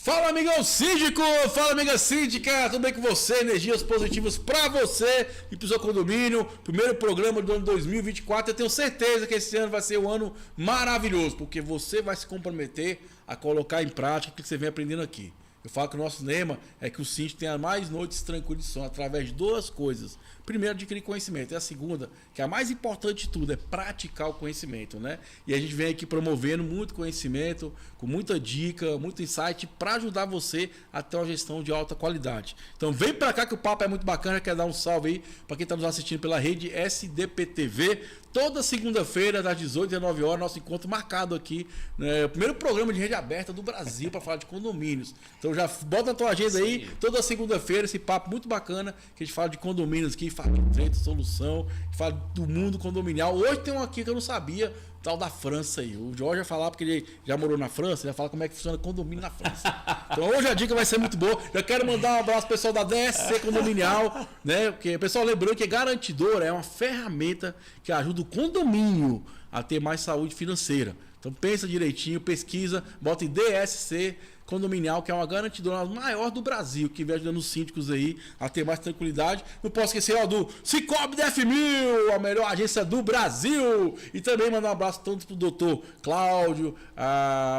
Fala, amigão síndico! Fala, amiga síndica! Tudo bem com você? Energias positivas pra você e pro seu condomínio. Primeiro programa do ano 2024. Eu tenho certeza que esse ano vai ser um ano maravilhoso, porque você vai se comprometer a colocar em prática o que você vem aprendendo aqui. Eu falo que o nosso lema é que o síndico tenha mais noites tranquilas de sono através de duas coisas. Primeiro, adquirir conhecimento. E a segunda, que é a mais importante de tudo, é praticar o conhecimento, né? E a gente vem aqui promovendo muito conhecimento, com muita dica, muito insight para ajudar você a ter uma gestão de alta qualidade. Então vem para cá que o papo é muito bacana. Quero dar um salve aí para quem está nos assistindo pela rede SDPTV. Toda segunda-feira, das 18 às 19 horas, nosso encontro marcado aqui, né? O primeiro programa de rede aberta do Brasil para falar de condomínios. Então já bota na tua agenda aí, toda segunda-feira, esse papo muito bacana, que a gente fala de condomínios aqui, fala de treta, solução, fala do mundo condominial. Hoje tem um aqui que eu não sabia, tal da França aí. O Jorge vai falar, porque ele já morou na França, ele vai falar como é que funciona condomínio na França. Então hoje a dica vai ser muito boa. Já quero mandar um abraço pro pessoal da DSC Condominial, né? Porque o pessoal lembrou que garantidora é uma ferramenta que ajuda o condomínio a ter mais saúde financeira. Então pensa direitinho, pesquisa, bota em DSC Condominial, que é uma garantidora maior do Brasil, que vem ajudando os síndicos aí a ter mais tranquilidade. Não posso esquecer do Cicobi DF1000, a melhor agência do Brasil. E também mandar um abraço tanto pro doutor Cláudio,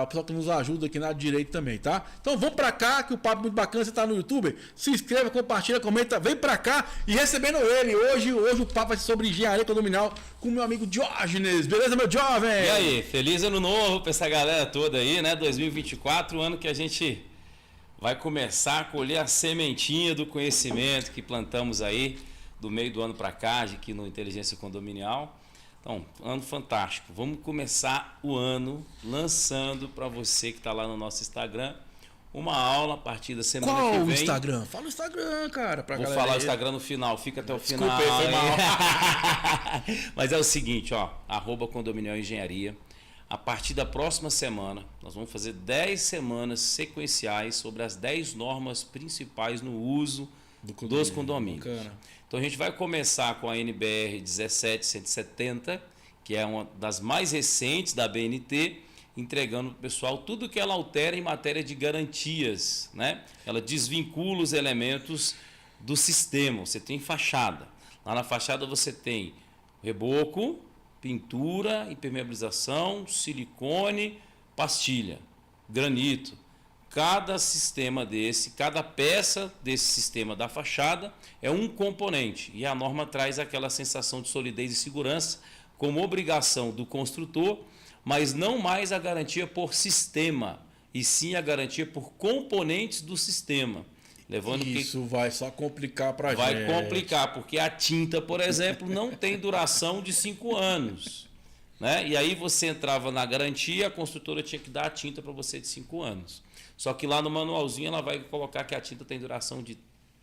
o pessoal que nos ajuda aqui na área de direito também, tá? Então vamos pra cá, que o papo é muito bacana. Você tá no YouTube? Se inscreva, compartilha, comenta, vem pra cá e recebendo ele. Hoje o papo vai ser sobre engenharia condominial com o meu amigo Diógenes. Beleza, meu jovem? E aí, feliz ano novo pra essa galera toda aí, né? 2024, ano que a gente vai começar a colher a sementinha do conhecimento que plantamos aí do meio do ano para cá, aqui no Inteligência Condominial. Então, ano fantástico. Vamos começar o ano lançando para você que está lá no nosso Instagram uma aula a partir da semana que vem. Qual o Instagram? Fala o Instagram, cara. Vou falar o Instagram no final, fica até o final. Desculpa, foi mal. Mas é o seguinte, ó, @Condominial Engenharia. A partir da próxima semana, nós vamos fazer 10 semanas sequenciais sobre as 10 normas principais no uso dos condomínios. Bacana. Então a gente vai começar com a NBR 17170, que é uma das mais recentes da BNT, entregando para o pessoal tudo que ela altera em matéria de garantias, né? Ela desvincula os elementos do sistema. Você tem fachada. Lá na fachada você tem reboco, pintura, impermeabilização, silicone, pastilha, granito. Cada sistema desse, cada peça desse sistema da fachada é um componente. E a norma traz aquela sensação de solidez e segurança como obrigação do construtor, mas não mais a garantia por sistema, e sim a garantia por componentes do sistema. Levando Isso vai só complicar para a gente. Vai complicar, porque a tinta, por exemplo, não tem duração de 5 anos. Né? E aí você entrava na garantia, a construtora tinha que dar a tinta para você de 5 anos. Só que lá no manualzinho ela vai colocar que a tinta tem duração de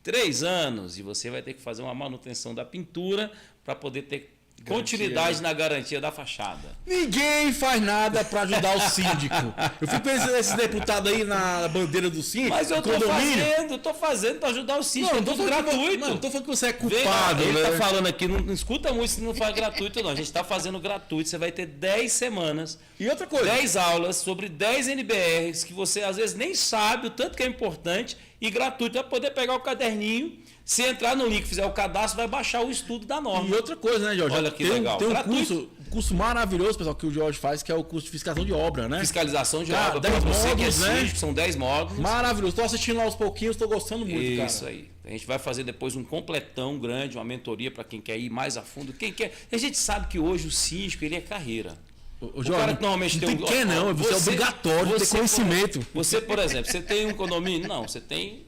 3 anos e você vai ter que fazer uma manutenção da pintura para poder ter continuidade na garantia da fachada. Ninguém faz nada para ajudar o síndico. Eu fico pensando nesses deputados aí na bandeira do síndico. Mas eu tô fazendo para ajudar o síndico. Não, é tudo gratuito. Não tô falando que você é culpado. Ele né? tá falando aqui, não escuta muito se não faz gratuito, não. A gente está fazendo gratuito. Você vai ter 10 semanas. E outra coisa, 10 aulas sobre 10 NBRs que você às vezes nem sabe o tanto que é importante e gratuito. Vai poder pegar o caderninho. Se entrar no link, fizer o cadastro, vai baixar o estudo da norma. E outra coisa, né, Jorge? Olha que legal. Tem um curso maravilhoso, pessoal, que o Jorge faz, que é o curso de fiscalização de obra, né? Fiscalização de obra. 10 módulos, né? São 10 módulos. Maravilhoso. Estou assistindo lá aos pouquinhos, estou gostando muito, cara. Isso aí. A gente vai fazer depois um completão grande, uma mentoria para quem quer ir mais a fundo. Quem quer. A gente sabe que hoje o síndico, ele é carreira. O cara que normalmente tem não, você é obrigatório ter conhecimento. Você, por exemplo, você tem um condomínio? Não, você tem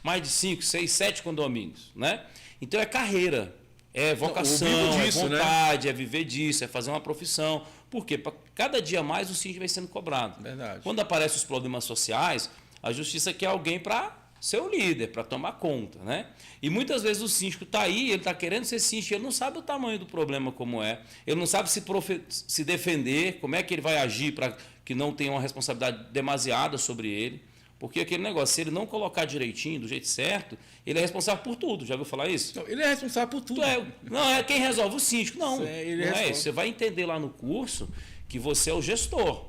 mais de 5, 6, 7 condomínios, né? Então é carreira, é vocação, disso, é vontade, né? É viver disso, é fazer uma profissão. Por quê? Para cada dia mais o síndico vai sendo cobrado. Verdade. Quando aparecem os problemas sociais, a justiça quer alguém para ser o líder, para tomar conta, né? E muitas vezes o síndico está aí, ele está querendo ser síndico, ele não sabe o tamanho do problema como é, ele não sabe se defender, como é que ele vai agir para que não tenha uma responsabilidade demasiada sobre ele. Porque aquele negócio, se ele não colocar direitinho, do jeito certo, ele é responsável por tudo. Já ouviu falar isso? Não, ele é responsável por tudo. Não é quem resolve o síndico, não. Ele não é isso. Você vai entender lá no curso que você é o gestor.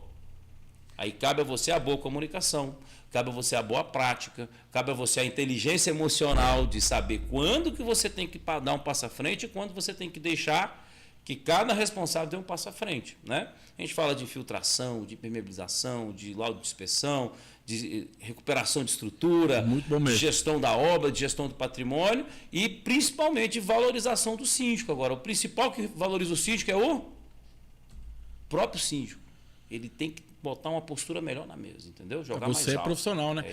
Aí cabe a você a boa comunicação, cabe a você a boa prática, cabe a você a inteligência emocional de saber quando que você tem que dar um passo à frente e quando você tem que deixar que cada responsável dê um passo à frente, né? A gente fala de infiltração, de impermeabilização, de laudo de inspeção, de recuperação de estrutura, de gestão da obra, de gestão do patrimônio e principalmente de valorização do síndico. Agora, o principal que valoriza o síndico é o próprio síndico. Ele tem que botar uma postura melhor na mesa, entendeu? Jogar mais alto. Você é profissional, né?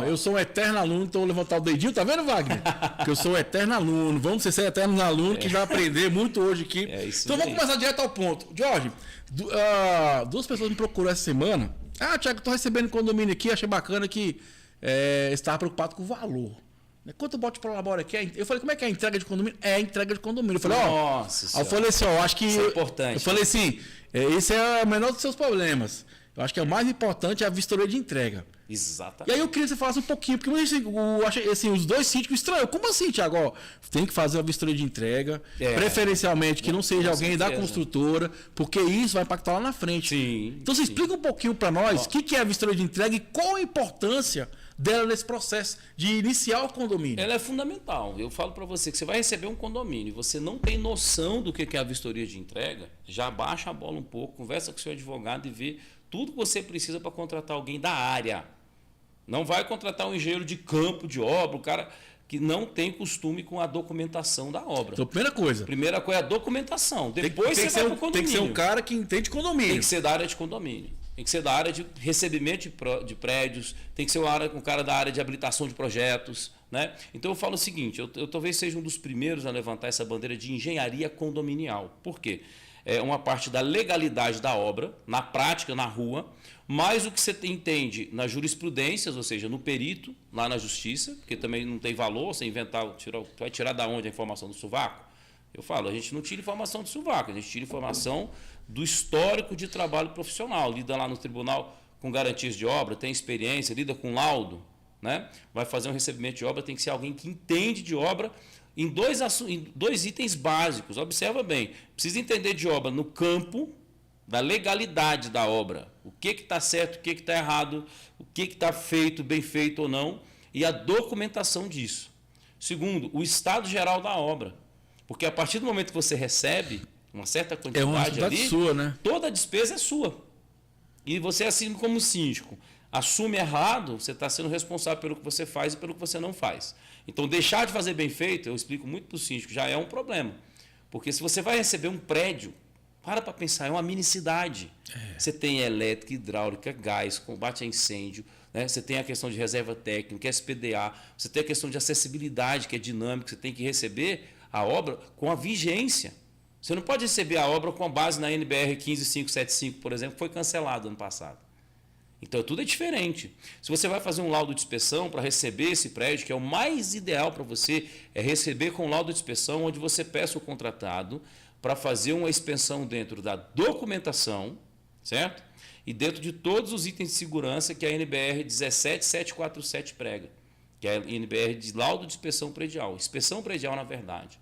Eu sou um eterno aluno, então vou levantar o dedinho, tá vendo, Wagner? Que eu sou um eterno aluno. Vamos ser eternos alunos que vai aprender muito hoje aqui. Então vamos começar direto ao ponto. Jorge, duas pessoas me procuraram essa semana. Tiago, tô recebendo condomínio aqui, achei bacana que estava preocupado com o valor. Quanto bote para labora aqui? Eu falei, como é que é a entrega de condomínio? É a entrega de condomínio. Eu falei, Nossa, eu falei assim, acho que... Isso é importante. Eu falei assim, esse é o menor dos seus problemas. Eu acho que o mais importante é a vistoria de entrega. Exatamente. E aí eu queria que você falasse um pouquinho, porque assim, os dois síndicos estranhos. Como assim, Tiago? Tem que fazer uma vistoria de entrega, preferencialmente que não seja alguém da construtora, porque isso vai impactar lá na frente. Sim. Então você explica um pouquinho para nós o que é a vistoria de entrega e qual a importância dela nesse processo de iniciar o condomínio. Ela é fundamental. Eu falo para você que você vai receber um condomínio e você não tem noção do que é a vistoria de entrega, já baixa a bola um pouco, conversa com o seu advogado e vê tudo que você precisa para contratar alguém da área. Não vai contratar um engenheiro de campo, de obra, o cara que não tem costume com a documentação da obra. Então, primeira coisa é a documentação. Depois você vai para o condomínio. Tem que ser um cara que entende condomínio. Tem que ser da área de condomínio. Tem que ser da área de recebimento de prédios, tem que ser um cara da área de habilitação de projetos, né? Então eu falo o seguinte, eu talvez seja um dos primeiros a levantar essa bandeira de engenharia condominial. Por quê? É uma parte da legalidade da obra, na prática, na rua, mais o que você entende nas jurisprudências, ou seja, no perito, lá na justiça, porque também não tem valor você inventar, vai tirar da onde a informação do sovaco? Eu falo, a gente não tira informação do sovaco, a gente tira informação do histórico de trabalho profissional, lida lá no tribunal com garantias de obra, tem experiência, lida com laudo, né? Vai fazer um recebimento de obra, tem que ser alguém que entende de obra em dois itens básicos. Observa bem, precisa entender de obra no campo da legalidade da obra, o que está certo, o que está errado, o que está feito, bem feito ou não, e a documentação disso. Segundo, o estado geral da obra, porque a partir do momento que você recebe uma certa quantidade ali, sua, né? Toda a despesa é sua. E você, assim como síndico, assume errado, você está sendo responsável pelo que você faz e pelo que você não faz. Então, deixar de fazer bem feito, eu explico muito para o síndico, já é um problema. Porque se você vai receber um prédio, para pensar, é uma minicidade. Você tem elétrica, hidráulica, gás, combate a incêndio, né? Você tem a questão de reserva técnica, SPDA, você tem a questão de acessibilidade, que é dinâmica, você tem que receber a obra com a vigência. Você não pode receber a obra com base na NBR 15575, por exemplo, que foi cancelado ano passado. Então, tudo é diferente. Se você vai fazer um laudo de inspeção para receber esse prédio, que é o mais ideal para você, é receber com laudo de inspeção, onde você peça o contratado para fazer uma inspeção dentro da documentação, certo? E dentro de todos os itens de segurança que a NBR 17747 prega, que é a NBR de laudo de inspeção predial. Inspeção predial, na verdade.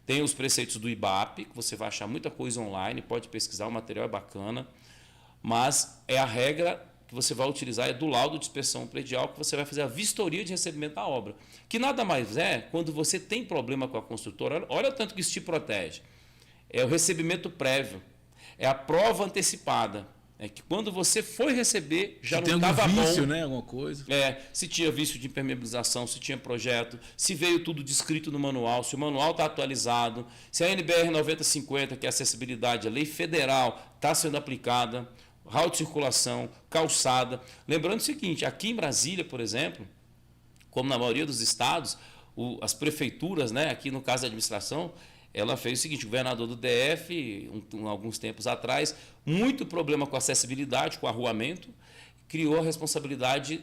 Tem os preceitos do IBAP, que você vai achar muita coisa online, pode pesquisar, o material é bacana, mas é a regra que você vai utilizar é do laudo de inspeção predial, que você vai fazer a vistoria de recebimento da obra. Que nada mais é quando você tem problema com a construtora, olha o tanto que isso te protege. É o recebimento prévio, é a prova antecipada. É que quando você foi receber, já não estava bom. Vício, né? Alguma coisa. Se tinha vício de impermeabilização, se tinha projeto, se veio tudo descrito no manual, se o manual está atualizado, se a NBR 9050, que é a acessibilidade, a lei federal, está sendo aplicada, hall de circulação, calçada. Lembrando o seguinte, aqui em Brasília, por exemplo, como na maioria dos estados, as prefeituras, né, aqui no caso da administração, ela fez o seguinte, o governador do DF, alguns tempos atrás, muito problema com acessibilidade, com arruamento, criou a responsabilidade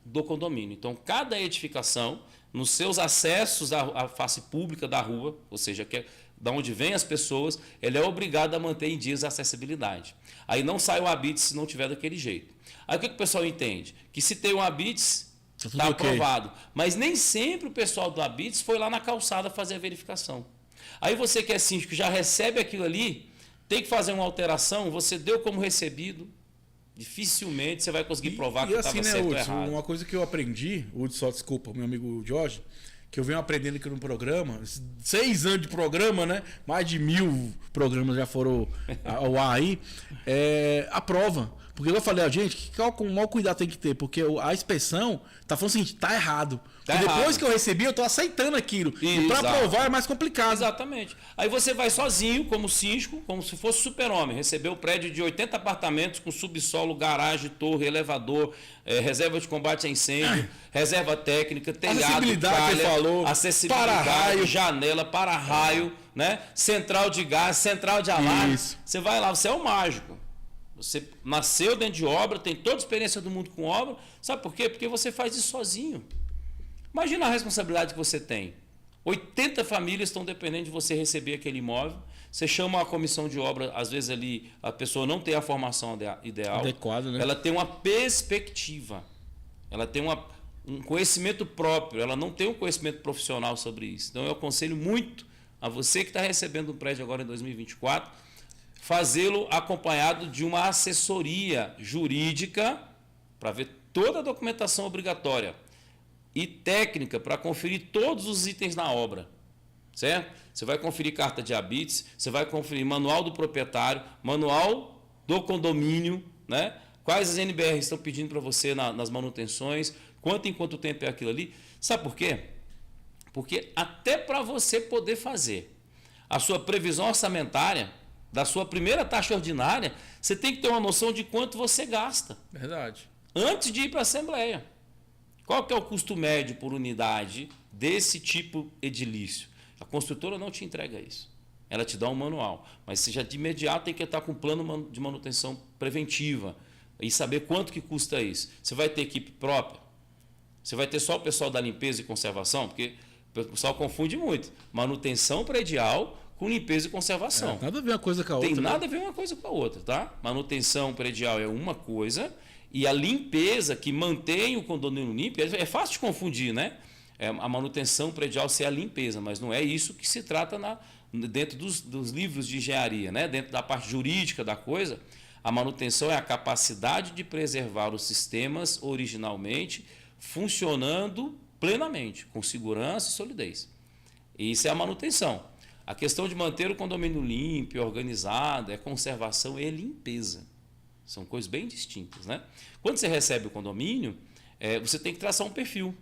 do condomínio. Então, cada edificação, nos seus acessos à face pública da rua, ou seja, que é da onde vêm as pessoas, ele é obrigado a manter em dias a acessibilidade. Aí não sai o ABITS se não tiver daquele jeito. Aí o que o pessoal entende? Que se tem um ABITS, está aprovado. Mas nem sempre o pessoal do ABITS foi lá na calçada fazer a verificação. Aí você que é síndico, já recebe aquilo ali, tem que fazer uma alteração, você deu como recebido, Dificilmente você vai conseguir provar que assim, estava né, certo ou Hudson, errado. uma coisa que eu aprendi, Hudson, desculpa, meu amigo Jorge, que eu venho aprendendo aqui no programa, 6 anos de programa, né? Mais de 1000 programas já foram ao ar aí, a prova. Porque eu falei, gente, qual maior cuidado tem que ter? Porque a inspeção tá falando o seguinte, tá errado. Tá e depois errado. que eu recebi, eu tô aceitando aquilo. E pra Exato. provar é mais complicado. Exatamente. Aí você vai sozinho, como síndico, como se fosse super-homem, recebeu o prédio de 80 apartamentos com subsolo, garagem, torre, elevador, reserva de combate a incêndio, reserva técnica, telhado, Acessibilidade, calha, você falou, acessibilidade, para-raio. janela, para-raio, né? Central de gás, central de alarme. Isso. Você vai lá, você é o mágico. Você nasceu dentro de obra, tem toda a experiência do mundo com obra. Sabe por quê? Porque você faz isso sozinho. Imagina a responsabilidade que você tem. 80 famílias estão dependendo de você receber aquele imóvel. Você chama uma comissão de obra, às vezes ali a pessoa não tem a formação ideal. Adequada, né? Ela tem uma perspectiva. Ela tem um conhecimento próprio. Ela não tem um conhecimento profissional sobre isso. Então eu aconselho muito a você que está recebendo um prédio agora em 2024, fazê-lo acompanhado de uma assessoria jurídica para ver toda a documentação obrigatória e técnica para conferir todos os itens na obra, certo? Você vai conferir carta de habites, você vai conferir manual do proprietário, manual do condomínio, né? Quais as NBRs estão pedindo para você nas manutenções, em quanto tempo é aquilo ali. Sabe por quê? Porque até para você poder fazer a sua previsão orçamentária da sua primeira taxa ordinária, você tem que ter uma noção de quanto você gasta. Verdade. Antes de ir para a Assembleia. Qual que é o custo médio por unidade desse tipo edilício? A construtora não te entrega isso. Ela te dá um manual. Mas você já de imediato tem que estar com um plano de manutenção preventiva e saber quanto que custa isso. Você vai ter equipe própria? Você vai ter só o pessoal da limpeza e conservação? Porque o pessoal confunde muito. Manutenção predial com limpeza e conservação. Nada a ver uma coisa com a outra. Tem nada a ver uma coisa com a outra, tá? Manutenção predial é uma coisa e a limpeza que mantém o condomínio limpo, é fácil de confundir, né? A manutenção predial ser a limpeza, mas não é isso que se trata dentro dos livros de engenharia, né? Dentro da parte jurídica da coisa, a manutenção é a capacidade de preservar os sistemas originalmente funcionando plenamente, com segurança e solidez. Isso é a manutenção. A questão de manter o condomínio limpo, organizado, é conservação e limpeza. São coisas bem distintas, né? Quando você recebe o condomínio, você tem que traçar um perfil.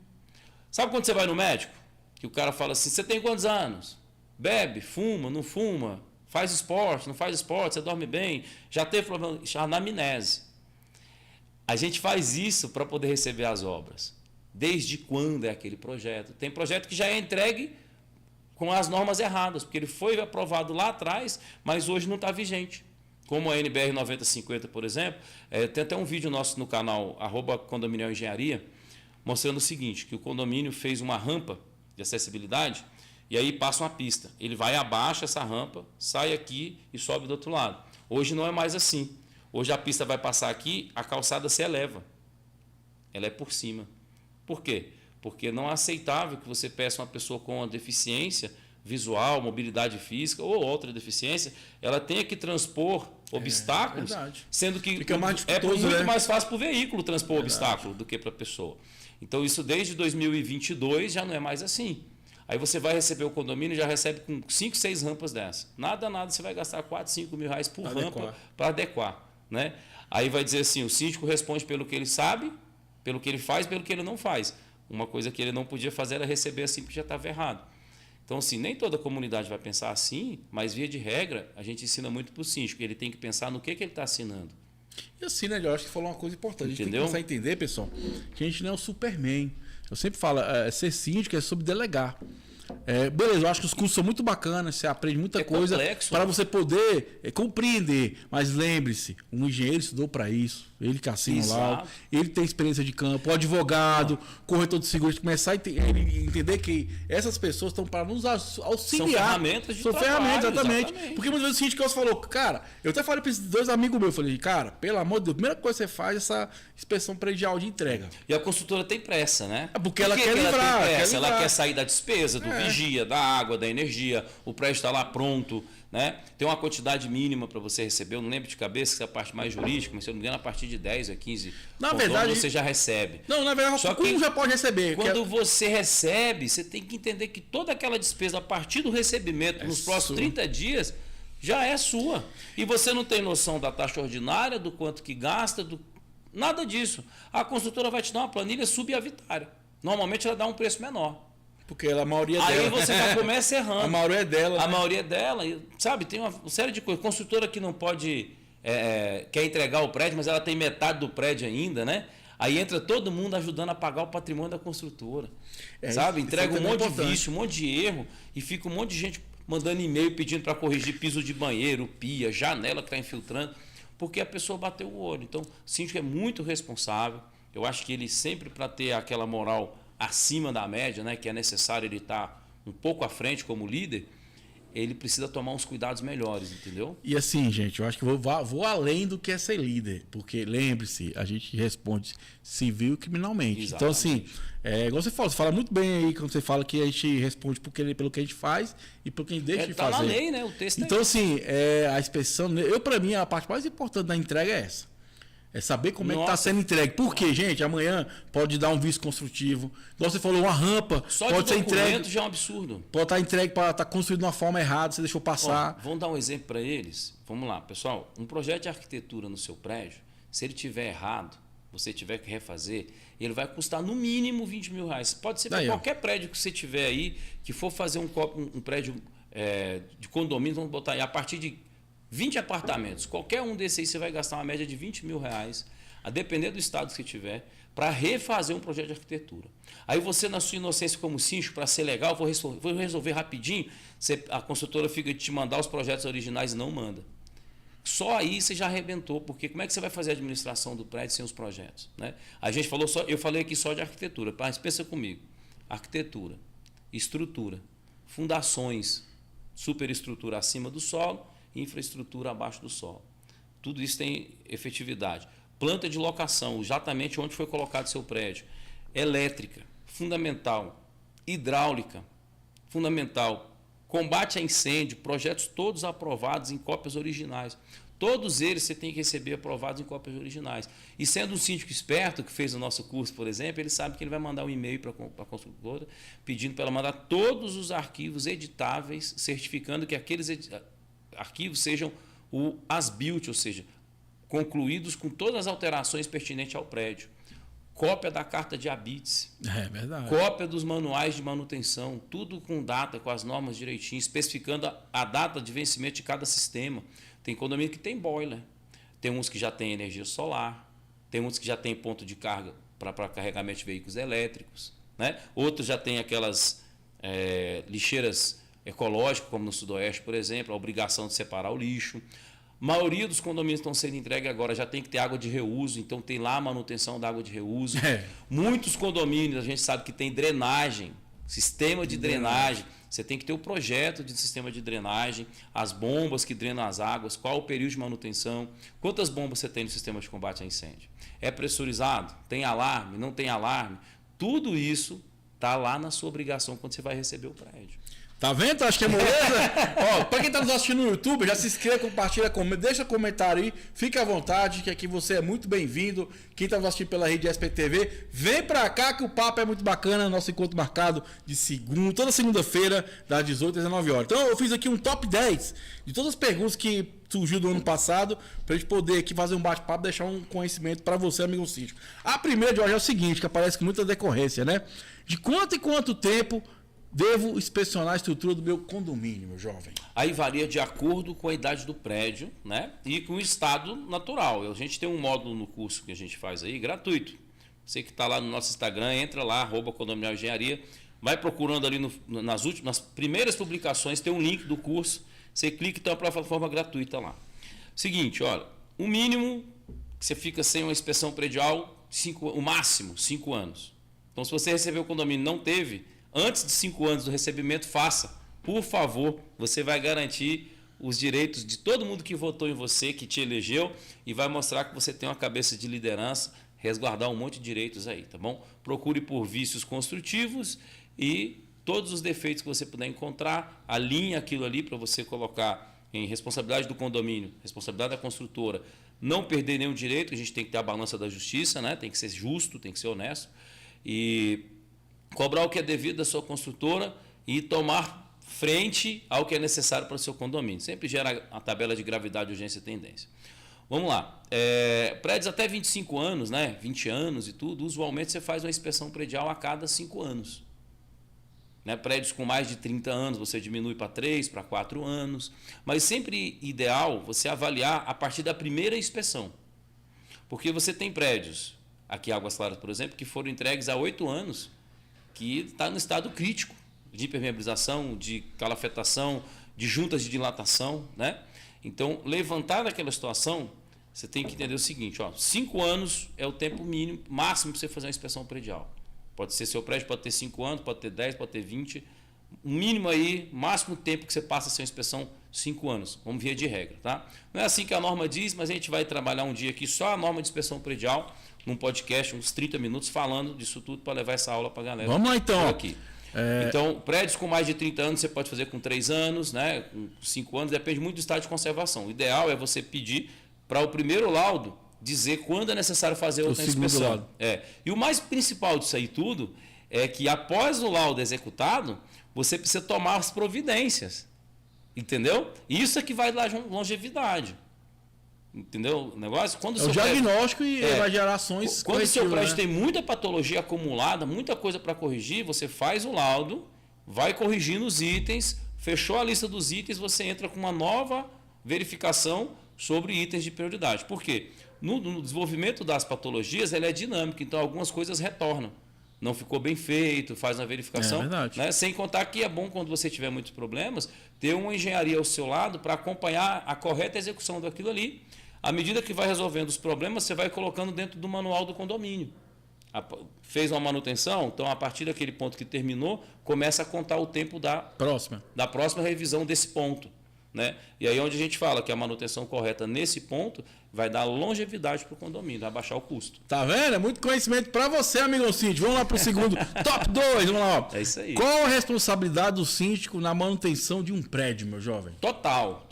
Sabe quando você vai no médico? Que o cara fala assim, você tem quantos anos? Bebe, fuma, não fuma, faz esporte, não faz esporte, você dorme bem, já teve problema, anamnese. A gente faz isso para poder receber as obras. Desde quando é aquele projeto? Tem projeto que já é entregue com as normas erradas, porque ele foi aprovado lá atrás, mas hoje não está vigente. Como a NBR 9050, por exemplo, tem até um vídeo nosso no canal, @condominial engenharia, mostrando o seguinte, que o condomínio fez uma rampa de acessibilidade e aí passa uma pista. Ele vai, abaixa essa rampa, sai aqui e sobe do outro lado. Hoje não é mais assim. Hoje a pista vai passar aqui, a calçada se eleva. Ela é por cima. Por quê? Porque não é aceitável que você peça uma pessoa com uma deficiência visual, mobilidade física ou outra deficiência, ela tenha que transpor obstáculos, sendo que é muito mais fácil para o veículo transpor obstáculo do que para a pessoa. Então isso desde 2022 já não é mais assim. Aí você vai receber o condomínio e já recebe com 5, 6 rampas dessas. Nada, você vai gastar 4, 5 mil reais por rampa para adequar. Né? Aí vai dizer assim, o síndico responde pelo que ele sabe, pelo que ele faz, pelo que ele não faz. Uma coisa que ele não podia fazer era receber assim porque já estava errado. Então, assim, nem toda comunidade vai pensar assim, mas, via de regra, a gente ensina muito para o síndico. Ele tem que pensar no que ele está assinando. E assim, né, eu acho que falou uma coisa importante. Entendeu? A gente tem que começar a entender, pessoal, que a gente não é o Superman. Eu sempre falo, ser síndico é sobre delegar. Beleza, eu acho que os cursos são muito bacanas, você aprende muita coisa para você poder compreender. Mas lembre-se, um engenheiro estudou para isso. Ele que assina lá, ele tem experiência de campo, o advogado, corretor de seguros, começar a entender que essas pessoas estão para nos auxiliar. São ferramentas de trabalho. São ferramentas, exatamente. Porque muitas vezes o síndico falou, cara, eu até falei para esses 2 amigos meus, falei, cara, pelo amor de Deus, a primeira coisa que você faz é essa inspeção predial de entrega. E a construtora tem pressa, né? Porque ela quer livrar. Ela quer sair da despesa, do vigia, da água, da energia, o prédio está lá pronto, né? Tem uma quantidade mínima para você receber, eu não lembro de cabeça, que é a parte mais jurídica, mas se eu não me engano, a partir de 10 a 15 Na verdade, você já recebe. Não, na verdade, Só que já pode receber. Quando você recebe, você tem que entender que toda aquela despesa, a partir do recebimento, nos próximos 30 dias, já é sua. E você não tem noção da taxa ordinária, do quanto que gasta, nada disso. A construtora vai te dar uma planilha subavitária. Normalmente ela dá um preço menor. Porque a maioria dela. Aí você já começa errando. A maioria é dela. A maioria é dela, sabe? Tem uma série de coisas. Construtora que não pode, quer entregar o prédio, mas ela tem metade do prédio ainda, né? Aí entra todo mundo ajudando a pagar o patrimônio da construtora. Sabe? Entrega um monte de vício, um monte de erro e fica um monte de gente mandando e-mail pedindo para corrigir piso de banheiro, pia, janela que está infiltrando, porque a pessoa bateu o olho. Então, o síndico é muito responsável. Eu acho que ele sempre, para ter aquela moral acima da média, né, que é necessário ele estar um pouco à frente como líder, ele precisa tomar uns cuidados melhores, entendeu? E assim, gente, eu acho que vou além do que é ser líder, porque lembre-se, a gente responde civil e criminalmente. Exatamente. Então, assim, igual você fala muito bem aí quando você fala que a gente responde pelo que a gente faz e pelo que a gente deixa de fazer. Tá na lei, né? O texto então, assim, a inspeção, para mim, a parte mais importante da entrega é essa. É saber como é que está sendo entregue. Porque, gente, amanhã pode dar um vício construtivo. Igual você falou, uma rampa só pode ser entregue. Já é um absurdo. Pode estar entregue para estar construído de uma forma errada, você deixou passar. Vamos dar um exemplo para eles. Vamos lá, pessoal. Um projeto de arquitetura no seu prédio, se ele tiver errado, você tiver que refazer, ele vai custar no mínimo R$20 mil. Pode ser para qualquer prédio que você tiver aí, que for fazer um prédio de condomínio, vamos botar aí, a partir de 20 apartamentos, qualquer um desses aí você vai gastar uma média de R$20 mil, a depender do estado que você tiver, para refazer um projeto de arquitetura. Aí você, na sua inocência como síndico, para ser legal, vou resolver rapidinho, a construtora fica de te mandar os projetos originais e não manda. Só aí você já arrebentou, porque como é que você vai fazer a administração do prédio sem os projetos? Né? Eu falei aqui só de arquitetura, mas pensa comigo. Arquitetura, estrutura, fundações, superestrutura acima do solo, infraestrutura abaixo do solo. Tudo isso tem efetividade. Planta de locação, exatamente onde foi colocado seu prédio. Elétrica, fundamental. Hidráulica, fundamental. Combate a incêndio, projetos todos aprovados em cópias originais. Todos eles você tem que receber aprovados em cópias originais. E sendo um síndico esperto, que fez o nosso curso, por exemplo, ele sabe que ele vai mandar um e-mail para a construtora pedindo para ela mandar todos os arquivos editáveis, certificando que aqueles arquivos sejam o as-built, ou seja, concluídos com todas as alterações pertinentes ao prédio. Cópia da carta de habite. É verdade. Cópia dos manuais de manutenção, tudo com data, com as normas direitinho, especificando a data de vencimento de cada sistema. Tem condomínio que tem boiler, tem uns que já tem energia solar, tem uns que já tem ponto de carga para carregamento de veículos elétricos, né? Outros já tem aquelas lixeiras ecológicas, como no Sudoeste, por exemplo, a obrigação de separar o lixo. A maioria dos condomínios estão sendo entregues agora já tem que ter água de reuso, então tem lá a manutenção da água de reuso. Muitos condomínios a gente sabe que tem drenagem, sistema de drenagem. Você tem que ter o projeto de sistema de drenagem, as bombas que drenam as águas, qual o período de manutenção, quantas bombas você tem no sistema de combate a incêndio. É pressurizado? Tem alarme? Não tem alarme? Tudo isso está lá na sua obrigação quando você vai receber o prédio. Tá vendo? Acho que é moleza. Ó, pra quem tá nos assistindo no YouTube, já se inscreva, compartilha, deixa comentário aí, fica à vontade, que aqui você é muito bem-vindo. Quem tá nos assistindo pela rede SPTV, vem pra cá que o papo é muito bacana. Nosso encontro marcado de toda segunda-feira, das 18 às 19 horas. Então eu fiz aqui um top 10 de todas as perguntas que surgiu do ano passado, pra gente poder aqui fazer um bate-papo, deixar um conhecimento pra você, amigo síndico. A primeira de hoje é o seguinte, que aparece com muita decorrência, né? De quanto em quanto tempo devo inspecionar a estrutura do meu condomínio, meu jovem? Aí varia de acordo com a idade do prédio, né? E com o estado natural. A gente tem um módulo no curso que a gente faz aí, gratuito. Você que está lá no nosso Instagram, entra lá, @condominial engenharia, vai procurando ali nas primeiras publicações, tem um link do curso, você clica e tem uma plataforma gratuita lá. Seguinte, olha, o mínimo que você fica sem uma inspeção predial, o máximo, 5 anos. Então, se você recebeu o condomínio e não teve, antes de 5 anos do recebimento, faça. Por favor, você vai garantir os direitos de todo mundo que votou em você, que te elegeu, e vai mostrar que você tem uma cabeça de liderança, resguardar um monte de direitos aí, tá bom? Procure por vícios construtivos e todos os defeitos que você puder encontrar, alinhe aquilo ali para você colocar em responsabilidade do condomínio, responsabilidade da construtora, não perder nenhum direito, a gente tem que ter a balança da justiça, né? Tem que ser justo, tem que ser honesto, e cobrar o que é devido da sua construtora e tomar frente ao que é necessário para o seu condomínio. Sempre gera a tabela de gravidade, urgência e tendência. Vamos lá. Prédios até 25 anos, né? 20 anos e tudo, usualmente você faz uma inspeção predial a cada 5 anos. Né? Prédios com mais de 30 anos, você diminui para 3, para 4 anos. Mas sempre ideal você avaliar a partir da primeira inspeção. Porque você tem prédios, aqui em Águas Claras, por exemplo, que foram entregues há 8 anos, que está no estado crítico de impermeabilização, de calafetação, de juntas de dilatação, né? Então, levantar daquela situação, você tem que entender o seguinte, 5 anos é o tempo mínimo, máximo para você fazer uma inspeção predial. Pode ser seu prédio, pode ter 5 anos, pode ter 10, pode ter 20. O mínimo aí, máximo tempo que você passa a sua inspeção, 5 anos. Vamos via de regra, tá? Não é assim que a norma diz, mas a gente vai trabalhar um dia aqui só a norma de inspeção predial, num podcast, uns 30 minutos, falando disso tudo para levar essa aula para a galera. Vamos lá então. Aqui. Então, prédios com mais de 30 anos você pode fazer com 3 anos, né? Com 5 anos, depende muito do estado de conservação. O ideal é você pedir para o primeiro laudo dizer quando é necessário fazer outra inspeção. E o mais principal disso aí tudo é que após o laudo executado, você precisa tomar as providências. Entendeu? Isso é que vai dar longevidade. Entendeu o negócio? Quando o diagnóstico e vai gerar ações. Quando o seu prédio tem muita patologia acumulada, muita coisa para corrigir, você faz o laudo, vai corrigindo os itens, fechou a lista dos itens, você entra com uma nova verificação sobre itens de prioridade. Por quê? No desenvolvimento das patologias, ela é dinâmica, então algumas coisas retornam. Não ficou bem feito, faz uma verificação. Né? Sem contar que é bom, quando você tiver muitos problemas, ter uma engenharia ao seu lado para acompanhar a correta execução daquilo ali. À medida que vai resolvendo os problemas, você vai colocando dentro do manual do condomínio. Fez uma manutenção, então a partir daquele ponto que terminou, começa a contar o tempo da próxima revisão desse ponto. Né? E aí onde a gente fala que a manutenção correta nesse ponto vai dar longevidade para o condomínio, vai baixar o custo. Tá vendo? É muito conhecimento para você, amigo síndico. Vamos lá para o segundo, top 2. Vamos lá. É isso aí. Qual a responsabilidade do síndico na manutenção de um prédio, meu jovem? Total.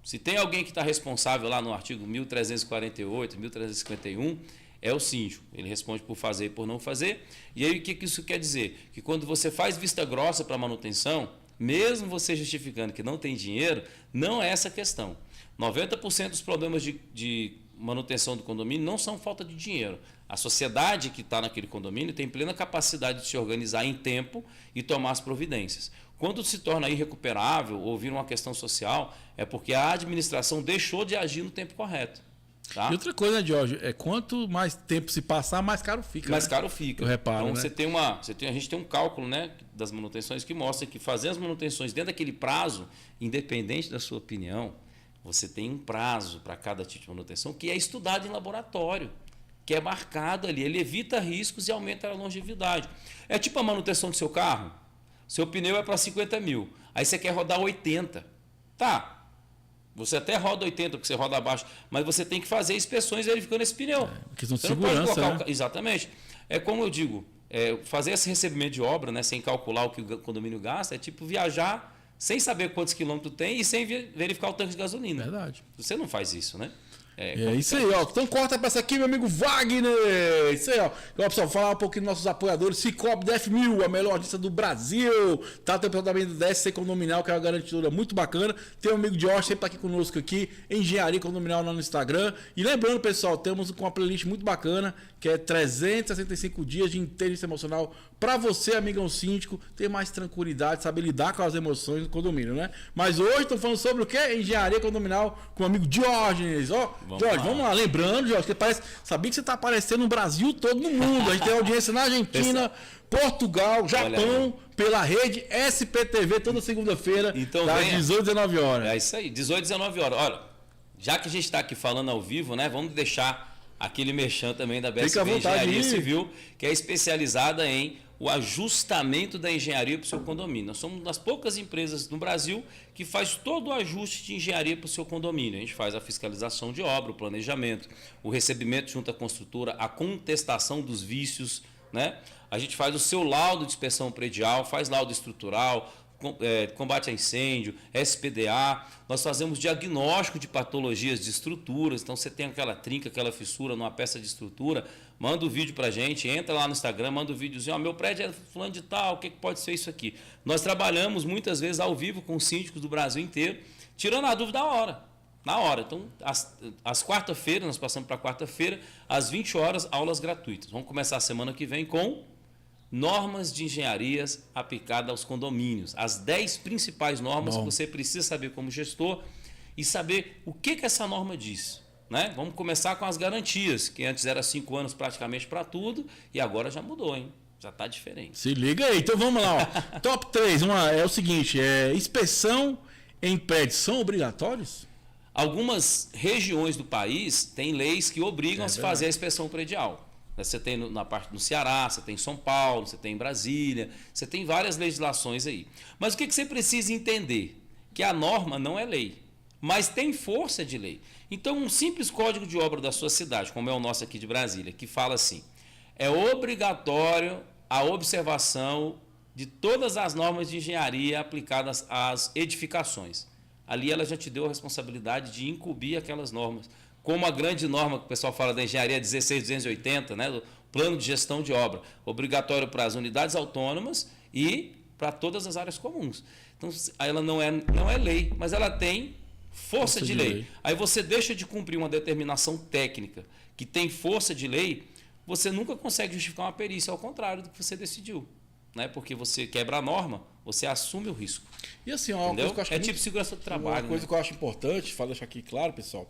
Se tem alguém que está responsável lá no artigo 1348, 1351, é o síndico. Ele responde por fazer e por não fazer. E aí o que isso quer dizer? Que quando você faz vista grossa para manutenção, mesmo você justificando que não tem dinheiro, não é essa a questão. 90% dos problemas de manutenção do condomínio não são falta de dinheiro. A sociedade que está naquele condomínio tem plena capacidade de se organizar em tempo e tomar as providências. Quando se torna irrecuperável ou vira uma questão social, é porque a administração deixou de agir no tempo correto. Tá? E outra coisa, né, Jorge? Quanto mais tempo se passar, mais caro fica. Mais caro fica. Eu reparo, então, né? a gente tem um cálculo, né, das manutenções que mostra que fazer as manutenções dentro daquele prazo, independente da sua opinião, você tem um prazo para cada tipo de manutenção que é estudado em laboratório, que é marcado ali. Ele evita riscos e aumenta a longevidade. É tipo a manutenção do seu carro. Seu pneu é para 50 mil. Aí você quer rodar 80. Tá. Você até roda 80, porque você roda abaixo. Mas você tem que fazer inspeções verificando esse pneu. Questão de segurança, né? Exatamente. É como eu digo, fazer esse recebimento de obra, né, sem calcular o que o condomínio gasta, é tipo viajar sem saber quantos quilômetros tem e sem verificar o tanque de gasolina. Verdade. Você não faz isso, né? É isso aí, ó. Então corta pra essa aqui, meu amigo Wagner. Isso aí, ó. Então, pessoal, falar um pouquinho dos nossos apoiadores. Cicobi DF1000, a melhor agência do Brasil. Tá, tem o pessoal também do DSC Condominial, que é uma garantidora muito bacana. Tem o amigo Jorge, sempre tá aqui conosco aqui. Engenharia Condominial lá no Instagram. E lembrando, pessoal, temos uma playlist muito bacana, que é 365 dias de inteligência emocional para você, amigão síndico, ter mais tranquilidade, saber lidar com as emoções do condomínio, né? Mas hoje estamos falando sobre o quê? Engenharia Condominial com o amigo Diógenes, ó. Vamos lá. Lembrando, Jorge, que sabia que você está aparecendo no Brasil todo, no mundo. A gente tem audiência na Argentina, Portugal, Japão, pela rede SPTV, toda segunda-feira, então, das 18 às 19 horas. É isso aí, 18 às 19 horas. Olha, já que a gente está aqui falando ao vivo, né? Vamos deixar aquele merchan também da BSB Engenharia Civil, que é especializada em o ajustamento da engenharia para o seu condomínio. Nós somos uma das poucas empresas no Brasil que faz todo o ajuste de engenharia para o seu condomínio. A gente faz a fiscalização de obra, o planejamento, o recebimento junto à construtora, a contestação dos vícios, né? A gente faz o seu laudo de inspeção predial, faz laudo estrutural, combate a incêndio, SPDA. Nós fazemos diagnóstico de patologias de estruturas. Então, você tem aquela trinca, aquela fissura numa peça de estrutura, manda o vídeo para a gente, entra lá no Instagram, manda o videozinho, meu prédio é fulano de tal, o que pode ser isso aqui? Nós trabalhamos muitas vezes ao vivo com síndicos do Brasil inteiro, tirando a dúvida na hora. Então, às quarta-feiras, nós passamos para quarta-feira, às 20 horas, aulas gratuitas. Vamos começar a semana que vem com normas de engenharias aplicadas aos condomínios. As 10 principais normas que você precisa saber como gestor e saber o que essa norma diz. Né? Vamos começar com as garantias, que antes era 5 anos praticamente para tudo e agora já mudou, hein? Já está diferente. Se liga aí. Então vamos lá. Ó. Top 3. É o seguinte, inspeção em prédios são obrigatórios? Algumas regiões do país têm leis que obrigam a se fazer a inspeção predial. Você tem na parte do Ceará, você tem em São Paulo, você tem em Brasília, você tem várias legislações aí. Mas o que você precisa entender? Que a norma não é lei, mas tem força de lei. Então, um simples código de obra da sua cidade, como é o nosso aqui de Brasília, que fala assim, é obrigatório a observação de todas as normas de engenharia aplicadas às edificações. Ali ela já te deu a responsabilidade de incumbir aquelas normas. Como a grande norma que o pessoal fala da engenharia 16280, né, do plano de gestão de obra, obrigatório para as unidades autônomas e para todas as áreas comuns. Então, ela não é lei, mas ela tem força de lei. Aí você deixa de cumprir uma determinação técnica que tem força de lei, você nunca consegue justificar uma perícia, ao contrário do que você decidiu. Né? Porque você quebra a norma, você assume o risco. E assim, uma coisa que eu acho tipo muito, segurança do trabalho. Uma coisa que eu acho importante, deixar aqui claro, pessoal,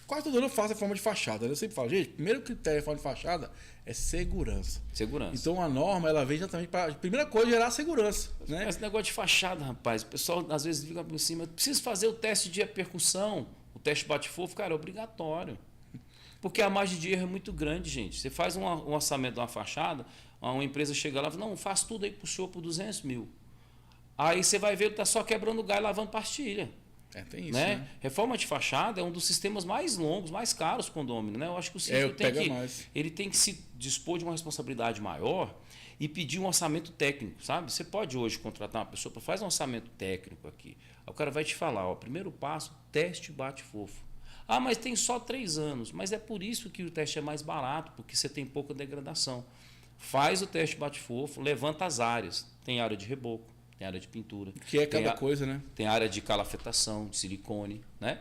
quase todo ano eu faço a forma de fachada. Eu sempre falo, gente, primeiro critério da forma de fachada é segurança. Então a norma, ela vem exatamente para a primeira coisa, gerar segurança. Né? Esse negócio de fachada, rapaz, o pessoal às vezes fica por cima, precisa fazer o teste de percussão, o teste bate-fofo, cara, é obrigatório. Porque a margem de erro é muito grande, gente. Você faz um orçamento de uma fachada, uma empresa chega lá e fala, não, faz tudo aí pro senhor por 200 mil. Aí você vai ver, ele está só quebrando galho e lavando pastilha. Tem isso, né? Reforma de fachada é um dos sistemas mais longos, mais caros do condomínio. Né? Eu acho que o síndico tem que se dispor de uma responsabilidade maior e pedir um orçamento técnico. Sabe? Você pode hoje contratar uma pessoa para fazer um orçamento técnico aqui. Aí o cara vai te falar, primeiro passo, teste bate-fofo. Ah, mas tem só 3 anos. Mas é por isso que o teste é mais barato, porque você tem pouca degradação. Faz o teste bate-fofo, levanta as áreas. Tem área de reboco, tem área de pintura. Que é cada coisa, né? Tem área de calafetação, de silicone, né?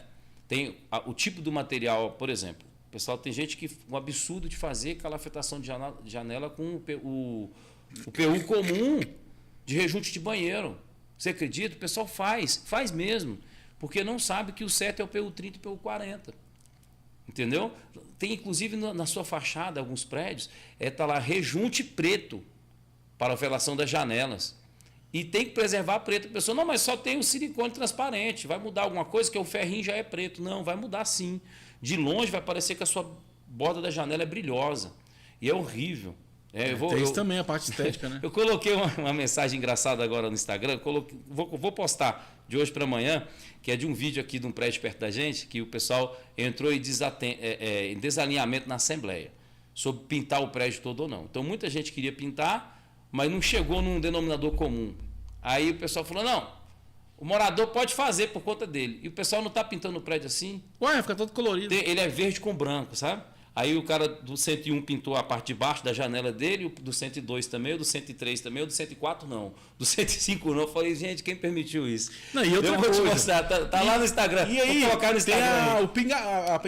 Tem o tipo do material, por exemplo. Pessoal, tem gente que um absurdo de fazer calafetação de janela com o PU comum de rejunte de banheiro. Você acredita? O pessoal faz mesmo, porque não sabe que o certo é o PU 30 e o PU 40. Entendeu? Tem inclusive na sua fachada, alguns prédios, tá lá rejunte preto para a velação das janelas. E tem que preservar preto. A pessoa, não, mas só tem o silicone transparente. Vai mudar alguma coisa que o ferrinho já é preto. Não, vai mudar sim. De longe vai parecer que a sua borda da janela é brilhosa. E é horrível. Tem isso também, a parte estética, né? Eu coloquei uma mensagem engraçada agora no Instagram. Vou postar de hoje para amanhã, que é de um vídeo aqui de um prédio perto da gente, que o pessoal entrou em desalinhamento na Assembleia, sobre pintar o prédio todo ou não. Então, muita gente queria pintar, mas não chegou num denominador comum. Aí o pessoal falou, não, o morador pode fazer por conta dele. E o pessoal não está pintando o prédio assim. Ué, fica todo colorido. Ele é verde com branco, sabe? Aí o cara do 101 pintou a parte de baixo da janela dele, o do 102 também, o do 103 também, o do 104 não. Do 105 não. Eu falei, gente, quem permitiu isso? Não, e outra eu vou te mostrar, tá lá no Instagram. E aí, vou colocar no Instagram. Tem a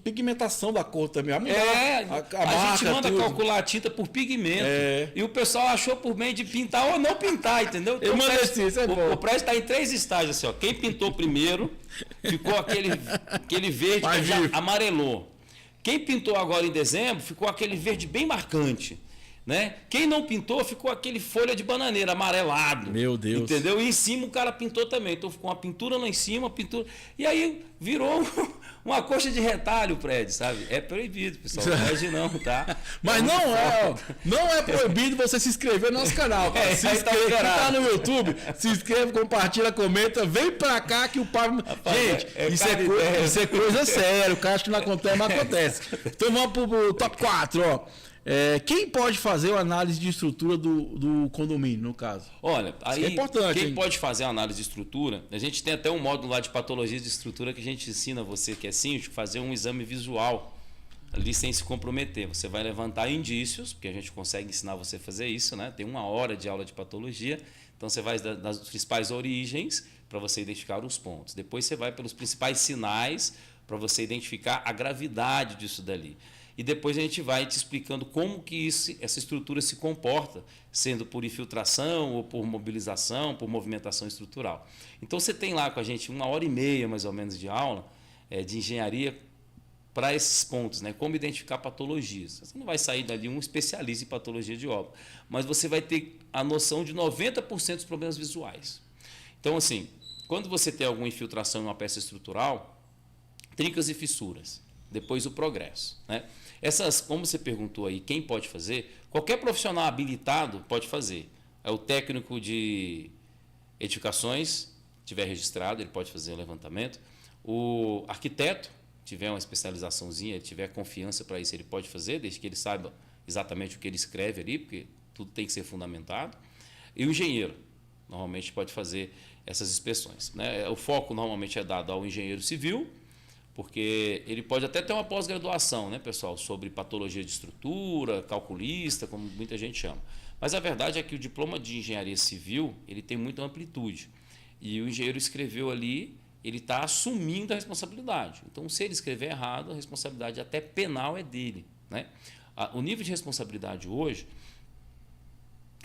pigmentação da cor também. A gente manda calcular a tinta por pigmento. E o pessoal achou por bem de pintar ou não pintar, entendeu? Então, o prédio está em 3 estágios. Assim, ó. Quem pintou primeiro, ficou aquele verde que já amarelou. Quem pintou agora em dezembro, ficou aquele verde bem marcante. Né? Quem não pintou, ficou aquele folha de bananeira amarelado. Meu Deus. Entendeu? E em cima o cara pintou também. Então ficou uma pintura lá em cima, pintura. E aí virou uma coxa de retalho o prédio, sabe? É proibido, pessoal. Não pode não, tá? Mas não é proibido você se inscrever no nosso canal. Se inscreve, quem tá no YouTube, se inscreve, compartilha, comenta, vem pra cá que o Pablo. Gente, isso é coisa séria. O cara acha que não acontece, mas acontece. Então vamos pro top 4, ó. Quem pode fazer a análise de estrutura do condomínio, no caso? Olha, aí é importante, quem hein? pode fazer a análise de estrutura, a gente tem até um módulo lá de patologias de estrutura que a gente ensina você que é síndico fazer um exame visual ali sem se comprometer. Você vai levantar indícios, porque a gente consegue ensinar você a fazer isso, né? Tem 1 hora de aula de patologia, então você vai das principais origens para você identificar os pontos. Depois você vai pelos principais sinais para você identificar a gravidade disso dali. E depois a gente vai te explicando como que essa estrutura se comporta, sendo por infiltração ou por mobilização, por movimentação estrutural. Então você tem lá com a gente 1 hora e meia mais ou menos de aula de engenharia para esses pontos, né? Como identificar patologias. Você não vai sair dali um especialista em patologia de obra, mas você vai ter a noção de 90% dos problemas visuais. Então, assim, quando você tem alguma infiltração em uma peça estrutural, trincas e fissuras, depois o progresso, né? Essas, como você perguntou aí, quem pode fazer? Qualquer profissional habilitado pode fazer. É o técnico de edificações, tiver registrado, ele pode fazer o levantamento. O arquiteto, tiver uma especializaçãozinha, tiver confiança para isso, ele pode fazer, desde que ele saiba exatamente o que ele escreve ali, porque tudo tem que ser fundamentado. E o engenheiro, normalmente pode fazer essas inspeções, né? O foco normalmente é dado ao engenheiro civil, porque ele pode até ter uma pós-graduação, né, pessoal, sobre patologia de estrutura, calculista, como muita gente chama. Mas a verdade é que o diploma de engenharia civil ele tem muita amplitude. E o engenheiro escreveu ali, ele está assumindo a responsabilidade. Então, se ele escrever errado, a responsabilidade até penal é dele, né? O nível de responsabilidade hoje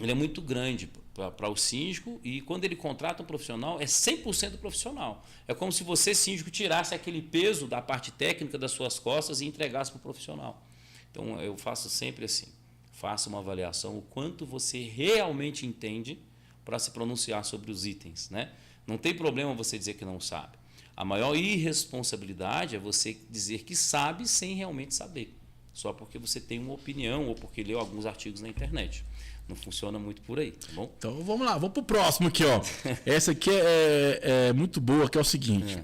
ele é muito grande para o síndico, e quando ele contrata um profissional, é 100% profissional. É como se você, síndico, tirasse aquele peso da parte técnica das suas costas e entregasse para o profissional. Então, eu faço sempre assim, faça uma avaliação, o quanto você realmente entende para se pronunciar sobre os itens, né? Não tem problema você dizer que não sabe. A maior irresponsabilidade é você dizer que sabe sem realmente saber, só porque você tem uma opinião ou porque leu alguns artigos na internet. Não funciona muito por aí, tá bom? Então vamos lá, vamos pro próximo aqui, ó. Essa aqui é muito boa, que é o seguinte.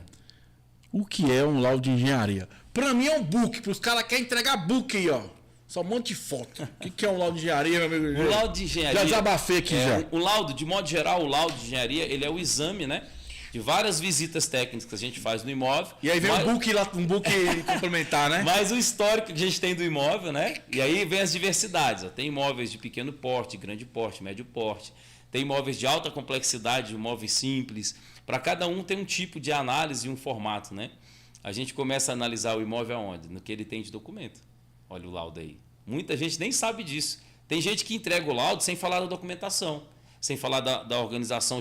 O que é um laudo de engenharia? Pra mim é um book, os caras querem entregar book aí, ó. Só um monte de foto. O que é um laudo de engenharia, meu amigo? O laudo de engenharia... Já desabafei aqui já. O laudo, de modo geral, o laudo de engenharia, ele é o exame, né? De várias visitas técnicas que a gente faz no imóvel. E aí vem um book complementar, né? Mas o histórico que a gente tem do imóvel, né? E aí vem as diversidades. Ó. Tem imóveis de pequeno porte, grande porte, médio porte. Tem imóveis de alta complexidade, imóveis simples. Para cada um tem um tipo de análise e um formato, né? A gente começa a analisar o imóvel aonde? No que ele tem de documento. Olha o laudo aí. Muita gente nem sabe disso. Tem gente que entrega o laudo sem falar da documentação, sem falar da organização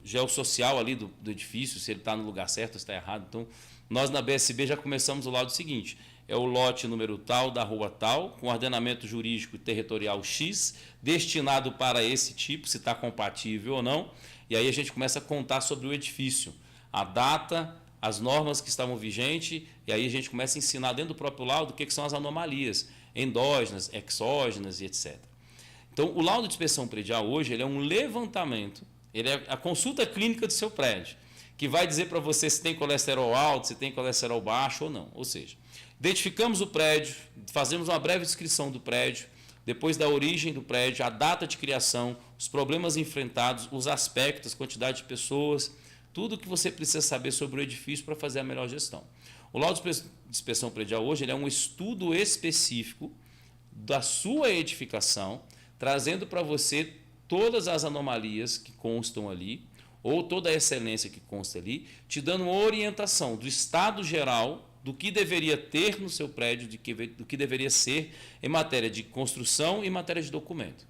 geossocial ali do edifício, se ele está no lugar certo ou está errado. Então, nós na BSB já começamos o laudo seguinte: é o lote número tal, da rua tal, com ordenamento jurídico territorial X, destinado para esse tipo, se está compatível ou não. E aí a gente começa a contar sobre o edifício, a data, as normas que estavam vigentes, e aí a gente começa a ensinar dentro do próprio laudo o que são as anomalias endógenas, exógenas e etc. Então, o laudo de inspeção predial hoje ele é um levantamento, ele é a consulta clínica do seu prédio, que vai dizer para você se tem colesterol alto, se tem colesterol baixo ou não. Ou seja, identificamos o prédio, fazemos uma breve descrição do prédio, depois da origem do prédio, a data de criação, os problemas enfrentados, os aspectos, quantidade de pessoas, tudo que você precisa saber sobre o edifício para fazer a melhor gestão. O laudo de inspeção predial hoje ele é um estudo específico da sua edificação, trazendo para você todas as anomalias que constam ali, ou toda a excelência que consta ali, te dando uma orientação do estado geral do que deveria ter no seu prédio, do que deveria ser em matéria de construção e matéria de documento.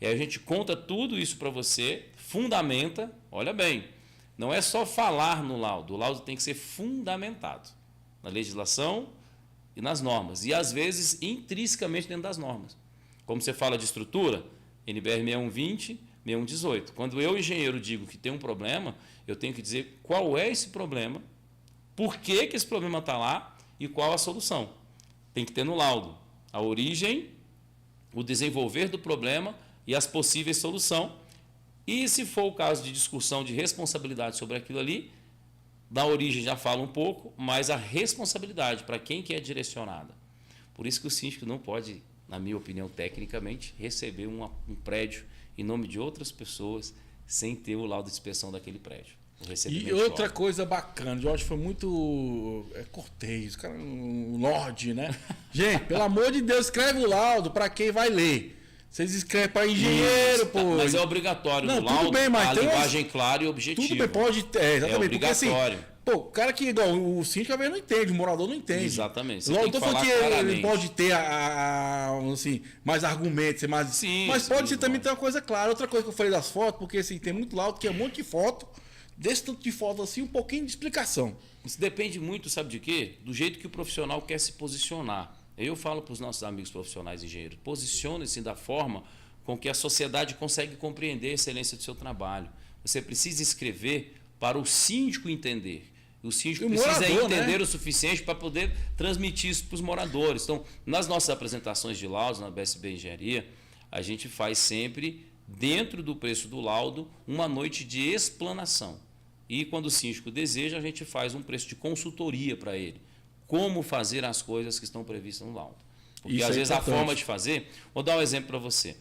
E aí a gente conta tudo isso para você, fundamenta, olha bem, não é só falar no laudo, o laudo tem que ser fundamentado na legislação e nas normas, e às vezes intrinsecamente dentro das normas. Como você fala de estrutura, NBR 6120, 6118. Quando eu, engenheiro, digo que tem um problema, eu tenho que dizer qual é esse problema, por que esse problema está lá e qual a solução. Tem que ter no laudo a origem, o desenvolver do problema e as possíveis soluções. E se for o caso de discussão de responsabilidade sobre aquilo ali, da origem já fala um pouco, mas a responsabilidade para quem que é direcionada. Por isso que o síndico não pode na minha opinião, tecnicamente, receber um prédio em nome de outras pessoas sem ter o laudo de inspeção daquele prédio. E outra coisa bacana, Jorge, foi muito cortês, cara, um lorde, né? Gente, pelo amor de Deus, escreve o laudo para quem vai ler. Vocês escrevem para engenheiro, isso, pô. Mas é obrigatório no laudo, bem, mas a linguagem clara e objetiva. Tudo bem, pode ter, exatamente. É obrigatório. Porque, assim, pô, o cara que, igual o síndico, às vezes não entende, o morador não entende. Exatamente. Você Logo, tem que então, falar que claramente. ele pode ter assim, mais argumentos, mais... Sim, mas pode sim, ser também ter uma coisa clara. Outra coisa que eu falei das fotos, porque assim, tem muito laudo que é um monte de foto, desse tanto de foto assim, um pouquinho de explicação. Isso depende muito, sabe de quê? Do jeito que o profissional quer se posicionar. Eu falo para os nossos amigos profissionais engenheiros, posicione-se da forma com que a sociedade consegue compreender a excelência do seu trabalho. Você precisa escrever para o síndico entender. O síndico precisa entender, né, o suficiente para poder transmitir isso para os moradores. Então, nas nossas apresentações de laudos, na BSB Engenharia, a gente faz sempre, dentro do preço do laudo, uma noite de explanação. E quando o síndico deseja, a gente faz um preço de consultoria para ele. Como fazer as coisas que estão previstas no laudo. Porque isso às vezes importante. a forma de fazer... Vou dar um exemplo para você.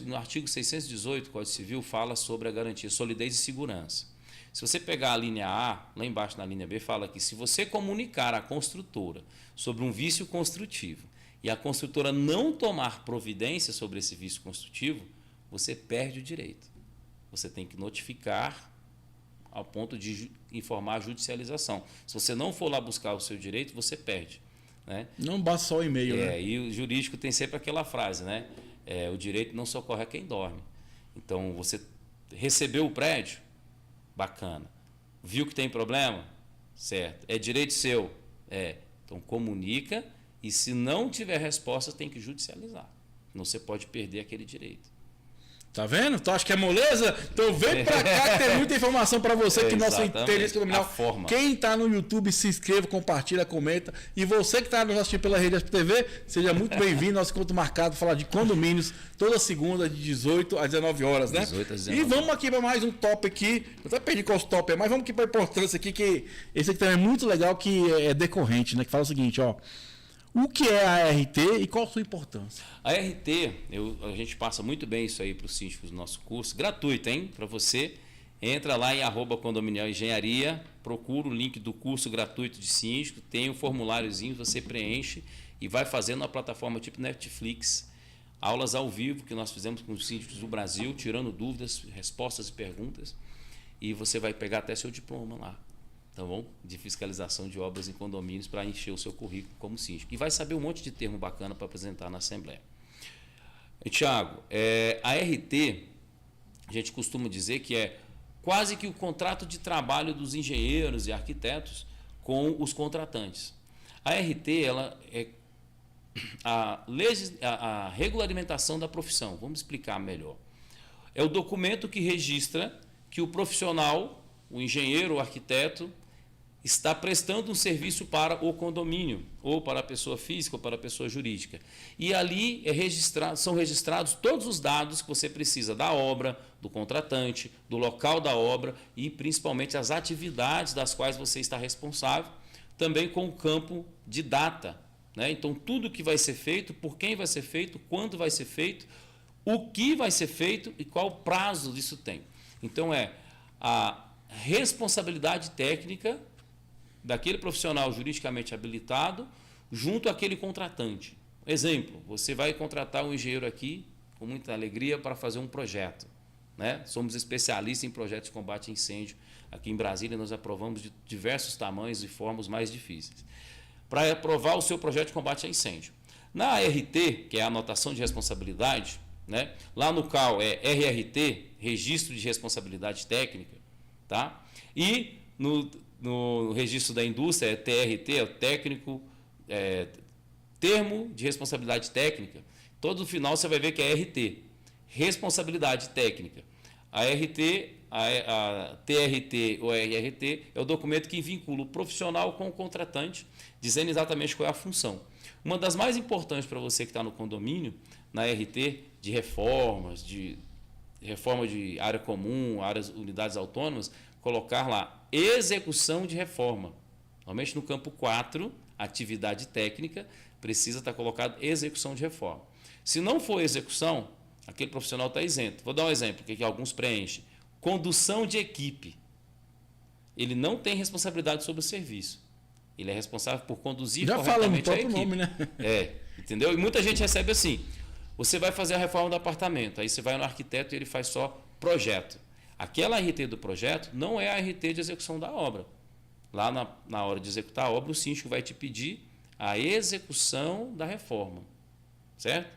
No artigo 618 do Código Civil fala sobre a garantia, solidez e segurança. Se você pegar a linha A, lá embaixo na linha B, fala que se você comunicar à construtora sobre um vício construtivo e a construtora não tomar providência sobre esse vício construtivo, você perde o direito. Você tem que notificar ao ponto de informar a judicialização. Se você não for lá buscar o seu direito, você perde. Né? Não basta só o e-mail, né? E o jurídico tem sempre aquela frase, né? O direito não socorre a quem dorme. Então, você recebeu o prédio? Bacana. Viu que tem problema? Certo. É direito seu? Então, comunica e, se não tiver resposta, tem que judicializar. Senão você pode perder aquele direito. Tá vendo? Tu acha que é moleza? Então vem pra cá que tem muita informação para você que nosso interesse condominial. Quem tá no YouTube, se inscreva, compartilha, comenta. E você que tá nos assistindo pela Rede TV, seja muito bem-vindo. Nosso encontro marcado, falar de condomínios, toda segunda, de 18 às 19 horas, né? 18 às 19. E vamos aqui para mais um top aqui. Eu até perdi qual top é, mas vamos aqui para a importância aqui, que esse aqui também é muito legal, que é decorrente, né? Que fala o seguinte, ó. O que é a ART e qual a sua importância? A ART, a gente passa muito bem isso aí para os síndicos do nosso curso, gratuito, hein? Para você, entra lá em @condominial-engenharia, procura o link do curso gratuito de síndico, tem um formuláriozinho, você preenche e vai fazendo uma plataforma tipo Netflix, aulas ao vivo que nós fizemos com os síndicos do Brasil, tirando dúvidas, respostas e perguntas, e você vai pegar até seu diploma lá. Tá bom? De fiscalização de obras em condomínios para encher o seu currículo como síndico. E vai saber um monte de termo bacana para apresentar na Assembleia. Tiago, a RT, a gente costuma dizer que é quase que o contrato de trabalho dos engenheiros e arquitetos com os contratantes. A RT ela é a regulamentação da profissão. Vamos explicar melhor. É o documento que registra que o profissional, o engenheiro, o arquiteto, está prestando um serviço para o condomínio, ou para a pessoa física, ou para a pessoa jurídica. E ali são registrados todos os dados que você precisa da obra, do contratante, do local da obra e principalmente as atividades das quais você está responsável, também com o campo de data. Né? Então, tudo que vai ser feito, por quem vai ser feito, quando vai ser feito, o que vai ser feito e qual prazo isso tem. Então, a responsabilidade técnica daquele profissional juridicamente habilitado junto àquele contratante. Exemplo, você vai contratar um engenheiro aqui com muita alegria para fazer um projeto. Né? Somos especialistas em projetos de combate a incêndio. Aqui em Brasília nós aprovamos de diversos tamanhos e formas mais difíceis. Para aprovar o seu projeto de combate a incêndio. Na RT, que é a anotação de responsabilidade, né? Lá no CAL é RRT, Registro de Responsabilidade Técnica, tá? E no registro da indústria é TRT, é o técnico, termo de responsabilidade técnica. Todo final você vai ver que é RT, responsabilidade técnica. A RT, a TRT ou a RRT é o documento que vincula o profissional com o contratante, dizendo exatamente qual é a função. Uma das mais importantes para você que está no condomínio, na RT, de reformas, de reforma de área comum, unidades autônomas, colocar lá execução de reforma. Normalmente no campo 4, atividade técnica, precisa estar colocado execução de reforma. Se não for execução, aquele profissional está isento. Vou dar um exemplo, que alguns preenchem. Condução de equipe. Ele não tem responsabilidade sobre o serviço. Ele é responsável por conduzir corretamente a equipe. Nome, né? Entendeu? E muita gente recebe assim, você vai fazer a reforma do apartamento, aí você vai no arquiteto e ele faz só projeto. Aquela RT do projeto não é a RT de execução da obra. Lá na hora de executar a obra, o síndico vai te pedir a execução da reforma. Certo?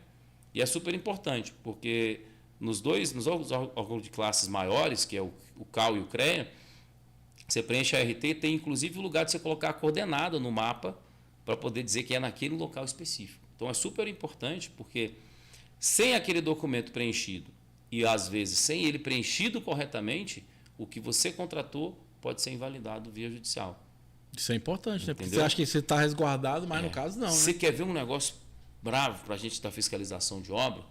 E é super importante, porque nos órgãos de classes maiores, que é o CAL e o CREA, você preenche a RT, tem inclusive o lugar de você colocar a coordenada no mapa para poder dizer que é naquele local específico. Então é super importante, porque sem aquele documento preenchido e às vezes sem ele preenchido corretamente, o que você contratou pode ser invalidado via judicial. Isso é importante, né? Entendeu? Porque você acha que você está resguardado, mas no caso não. Você né? quer ver um negócio bravo para a gente da fiscalização de obra?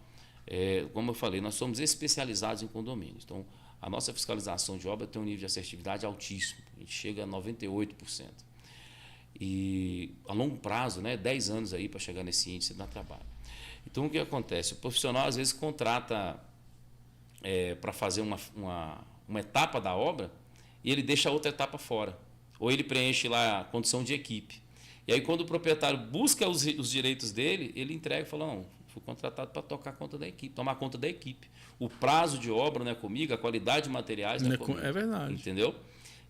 Como eu falei, nós somos especializados em condomínios. Então, a nossa fiscalização de obra tem um nível de assertividade altíssimo. A gente chega a 98%. E a longo prazo, 10 anos aí para chegar nesse índice dá trabalho. Então, o que acontece? O profissional, às vezes, contrata para fazer uma etapa da obra e ele deixa a outra etapa fora. Ou ele preenche lá a condição de equipe. E aí, quando o proprietário busca os direitos dele, ele entrega e fala, não, fui contratado para tocar conta da equipe, tomar conta da equipe. O prazo de obra não é comigo, a qualidade de materiais não é comigo. É verdade. Entendeu?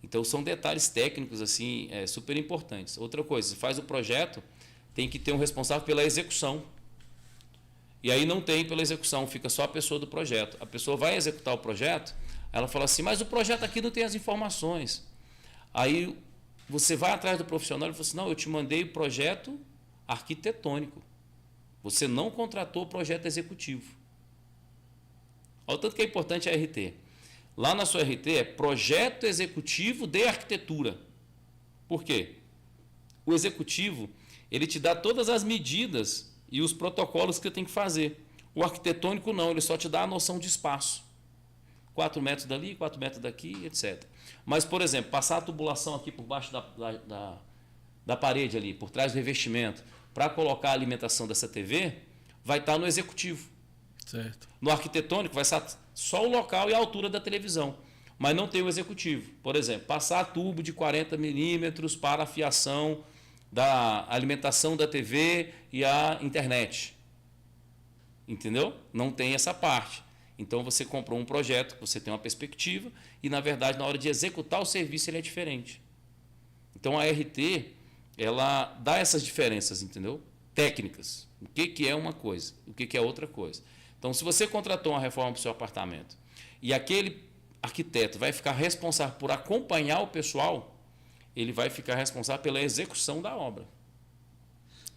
Então, são detalhes técnicos assim, super importantes. Outra coisa, você faz o projeto, tem que ter um responsável pela execução. E aí não tem pela execução, fica só a pessoa do projeto. A pessoa vai executar o projeto, ela fala assim, mas o projeto aqui não tem as informações. Aí você vai atrás do profissional e fala assim, não, eu te mandei o projeto arquitetônico. Você não contratou o projeto executivo. Olha o tanto que é importante a RT. Lá na sua RT é projeto executivo de arquitetura. Por quê? O executivo, ele te dá todas as medidas e os protocolos que você tem que fazer. O arquitetônico não, ele só te dá a noção de espaço. 4 metros dali, 4 metros daqui, etc. Mas, por exemplo, passar a tubulação aqui por baixo da parede ali, por trás do revestimento, para colocar a alimentação dessa TV, vai estar no executivo. Certo. No arquitetônico vai estar só o local e a altura da televisão, mas não tem o executivo. Por exemplo, passar tubo de 40 milímetros para a fiação da alimentação da TV e a internet. Entendeu? Não tem essa parte. Então você comprou um projeto, você tem uma perspectiva e, na verdade, na hora de executar o serviço ele é diferente. Então a RT, ela dá essas diferenças, entendeu? Técnicas. O que é uma coisa, o que é outra coisa. Então, se você contratou uma reforma para o seu apartamento e aquele arquiteto vai ficar responsável por acompanhar o pessoal, ele vai ficar responsável pela execução da obra.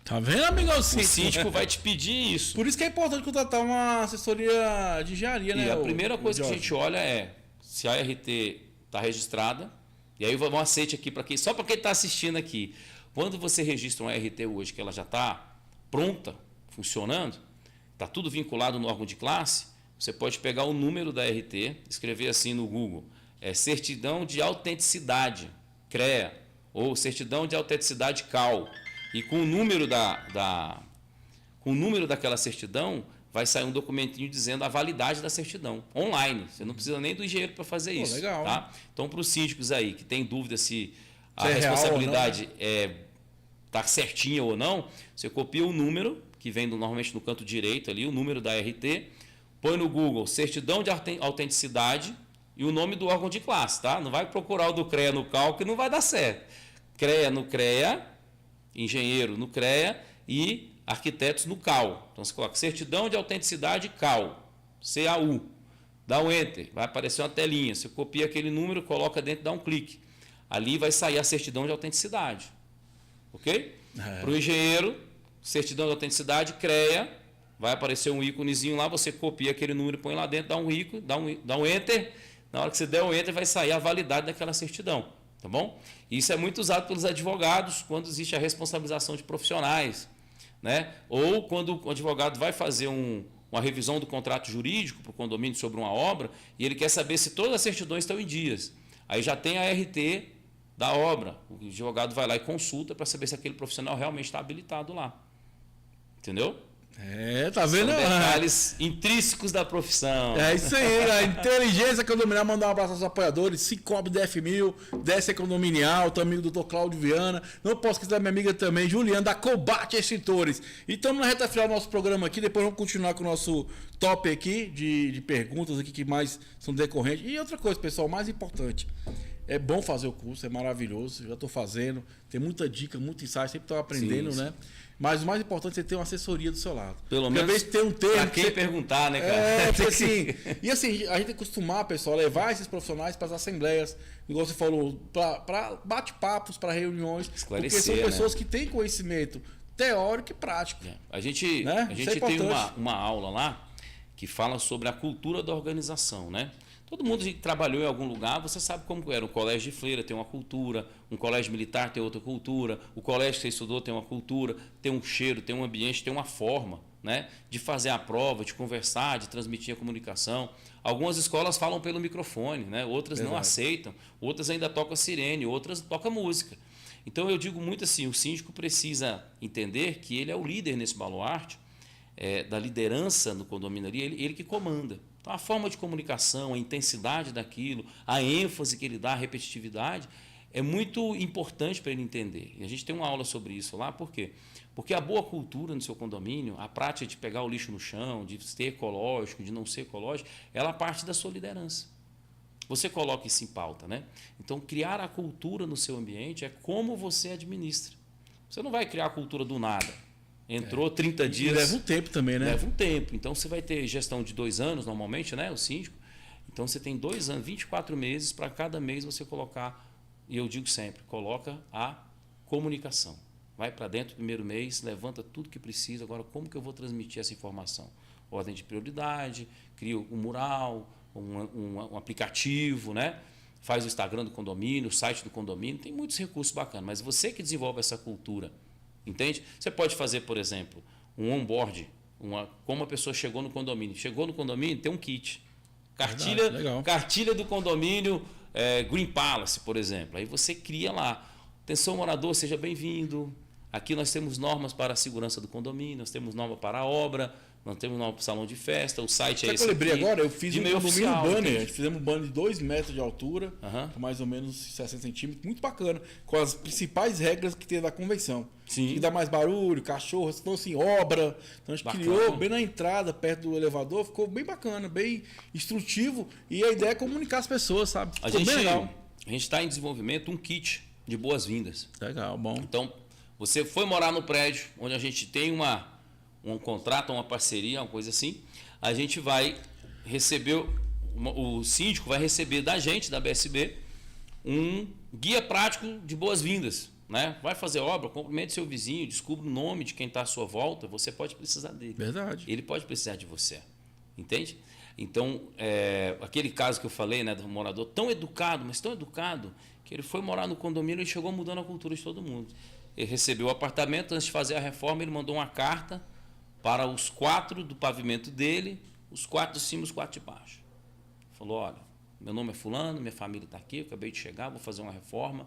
Tá vendo, amigão? O síndico vai te pedir isso. Por isso que é importante contratar uma assessoria de engenharia, né? E a primeira coisa que a gente olha é se a RT está registrada. E aí eu vou dar um aceite aqui só para quem está assistindo aqui. Quando você registra uma RT hoje, que ela já está pronta, funcionando, está tudo vinculado no órgão de classe, você pode pegar o número da RT, escrever assim no Google, certidão de autenticidade, CREA, ou certidão de autenticidade CAL. E com o número com o número daquela certidão, vai sair um documentinho dizendo a validade da certidão, online. Você não precisa nem do engenheiro para fazer isso. Legal. Tá? Então, para os síndicos aí que tem dúvida se a é responsabilidade está certinha ou não, você copia o número, que vem normalmente no canto direito ali, o número da RT, põe no Google certidão de autenticidade e o nome do órgão de classe. Tá? Não vai procurar o do CREA no CAL, que não vai dar certo. CREA no CREA, engenheiro no CREA e arquitetos no CAL. Então você coloca certidão de autenticidade CAL, CAU. Dá um Enter, vai aparecer uma telinha. Você copia aquele número, coloca dentro, dá um clique. Ali vai sair a certidão de autenticidade. Ok? Para o engenheiro, certidão de autenticidade, CREA, vai aparecer um íconezinho lá, você copia aquele número, põe lá dentro, dá um ícone, dá um Enter. Na hora que você der o Enter, vai sair a validade daquela certidão. Tá bom? Isso é muito usado pelos advogados quando existe a responsabilização de profissionais, né? Ou quando o advogado vai fazer uma revisão do contrato jurídico para o condomínio sobre uma obra e ele quer saber se todas as certidões estão em dias. Aí já tem a RT da obra. O advogado vai lá e consulta para saber se aquele profissional realmente está habilitado lá. Entendeu? Tá vendo? São detalhes intrínsecos da profissão. É isso aí, a inteligência condominial. Mandar um abraço aos apoiadores, Cicobi DF1000, Décia Condominial, teu amigo Dr. Cláudio Viana. Não posso esquecer da minha amiga também, Juliana, da Combate Extintores. E estamos na reta final do nosso programa aqui, depois vamos continuar com o nosso top aqui de perguntas aqui que mais são decorrentes. E outra coisa, pessoal, mais importante. É bom fazer o curso, é maravilhoso, eu já estou fazendo, tem muita dica, muito insight, sempre estou aprendendo, sim, né? Mas o mais importante é você ter uma assessoria do seu lado. Pelo menos ter um termo. Para quem perguntar, né, cara? Assim, e assim, a gente tem que acostumar, pessoal, a levar esses profissionais para as assembleias, igual você falou, para bate-papos, para reuniões, porque são pessoas que têm conhecimento teórico e prático. A gente, né? A gente tem uma aula lá que fala sobre a cultura da organização, né? Todo mundo que trabalhou em algum lugar, você sabe como era. O colégio de freira tem uma cultura, um colégio militar tem outra cultura, o colégio que você estudou tem uma cultura, tem um cheiro, tem um ambiente, tem uma forma, né, de fazer a prova, de conversar, de transmitir a comunicação. Algumas escolas falam pelo microfone, né? Outras não aceitam, outras ainda tocam sirene, outras tocam música. Então eu digo muito assim, o síndico precisa entender que ele é o líder nesse baluarte, da liderança no condomínio ali, ele que comanda. Então, a forma de comunicação, a intensidade daquilo, a ênfase que ele dá, a repetitividade, é muito importante para ele entender. E a gente tem uma aula sobre isso lá, por quê? Porque a boa cultura no seu condomínio, a prática de pegar o lixo no chão, de ser ecológico, de não ser ecológico, ela parte da sua liderança. Você coloca isso em pauta, né? Então, criar a cultura no seu ambiente é como você administra. Você não vai criar a cultura do nada. Entrou 30 dias. E leva um tempo também, né? Leva um tempo. Então você vai ter gestão de 2 anos, normalmente, né? O síndico. Então você tem 2 anos, 24 meses, para cada mês você colocar, e eu digo sempre, coloca a comunicação. Vai para dentro do primeiro mês, levanta tudo que precisa. Agora, como que eu vou transmitir essa informação? Ordem de prioridade, cria um mural, um aplicativo, né? Faz o Instagram do condomínio, o site do condomínio. Tem muitos recursos bacanas, mas você que desenvolve essa cultura. Entende? Você pode fazer, por exemplo, um onboard, como a pessoa chegou no condomínio. Chegou no condomínio, tem um kit. Cartilha do condomínio Green Palace, por exemplo. Aí você cria lá. Atenção, morador, seja bem-vindo. Aqui nós temos normas para a segurança do condomínio, nós temos norma para a obra, nós temos norma para o salão de festa, o site é esse. Sabe que eu lembrei agora? Eu fiz um condomínio banner. A gente fizemos um banner de 2 metros de altura, com mais ou menos 60 centímetros, muito bacana, com as principais regras que tem da convenção. Sim. Que dá mais barulho, cachorro, então assim, obra. Então a gente criou bem na entrada, perto do elevador, ficou bem bacana, bem instrutivo. E a ideia é comunicar as pessoas, sabe? Ficou bem legal. A gente está em desenvolvimento um kit de boas-vindas. Legal, bom. Então, você foi morar no prédio, onde a gente tem um contrato, uma parceria, uma coisa assim, a gente vai receber, o síndico vai receber da gente, da BSB, um guia prático de boas-vindas. Né? Vai fazer obra, cumprimente seu vizinho, descubra o nome de quem está à sua volta, você pode precisar dele. Verdade. Ele pode precisar de você. Entende? Então, aquele caso que eu falei, né, do morador tão educado, mas tão educado, que ele foi morar no condomínio e chegou mudando a cultura de todo mundo. Ele recebeu o apartamento, antes de fazer a reforma, ele mandou uma carta para os 4 do pavimento dele, os 4 de cima e os 4 de baixo. Falou, olha, meu nome é fulano, minha família está aqui, eu acabei de chegar, vou fazer uma reforma.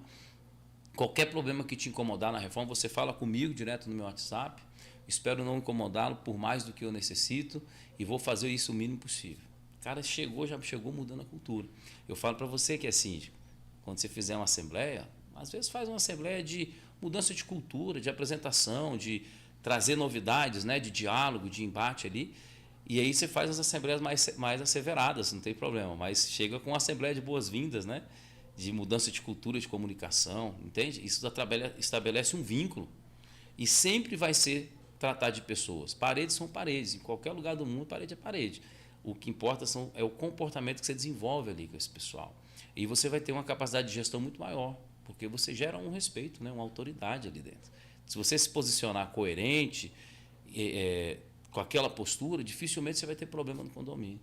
Qualquer problema que te incomodar na reforma, você fala comigo direto no meu WhatsApp. Espero não incomodá-lo por mais do que eu necessito e vou fazer isso o mínimo possível. O cara já chegou mudando a cultura. Eu falo para você que é síndico, quando você fizer uma assembleia, às vezes faz uma assembleia de mudança de cultura, de apresentação, de trazer novidades, né, de diálogo, de embate ali. E aí você faz as assembleias mais asseveradas, não tem problema. Mas chega com uma assembleia de boas-vindas, né? De mudança de cultura, de comunicação, entende? Isso estabelece um vínculo e sempre vai ser tratar de pessoas. Paredes são paredes, em qualquer lugar do mundo, parede é parede. O que importa é o comportamento que você desenvolve ali com esse pessoal. E você vai ter uma capacidade de gestão muito maior, porque você gera um respeito, né? Uma autoridade ali dentro. Se você se posicionar coerente, com aquela postura, dificilmente você vai ter problema no condomínio.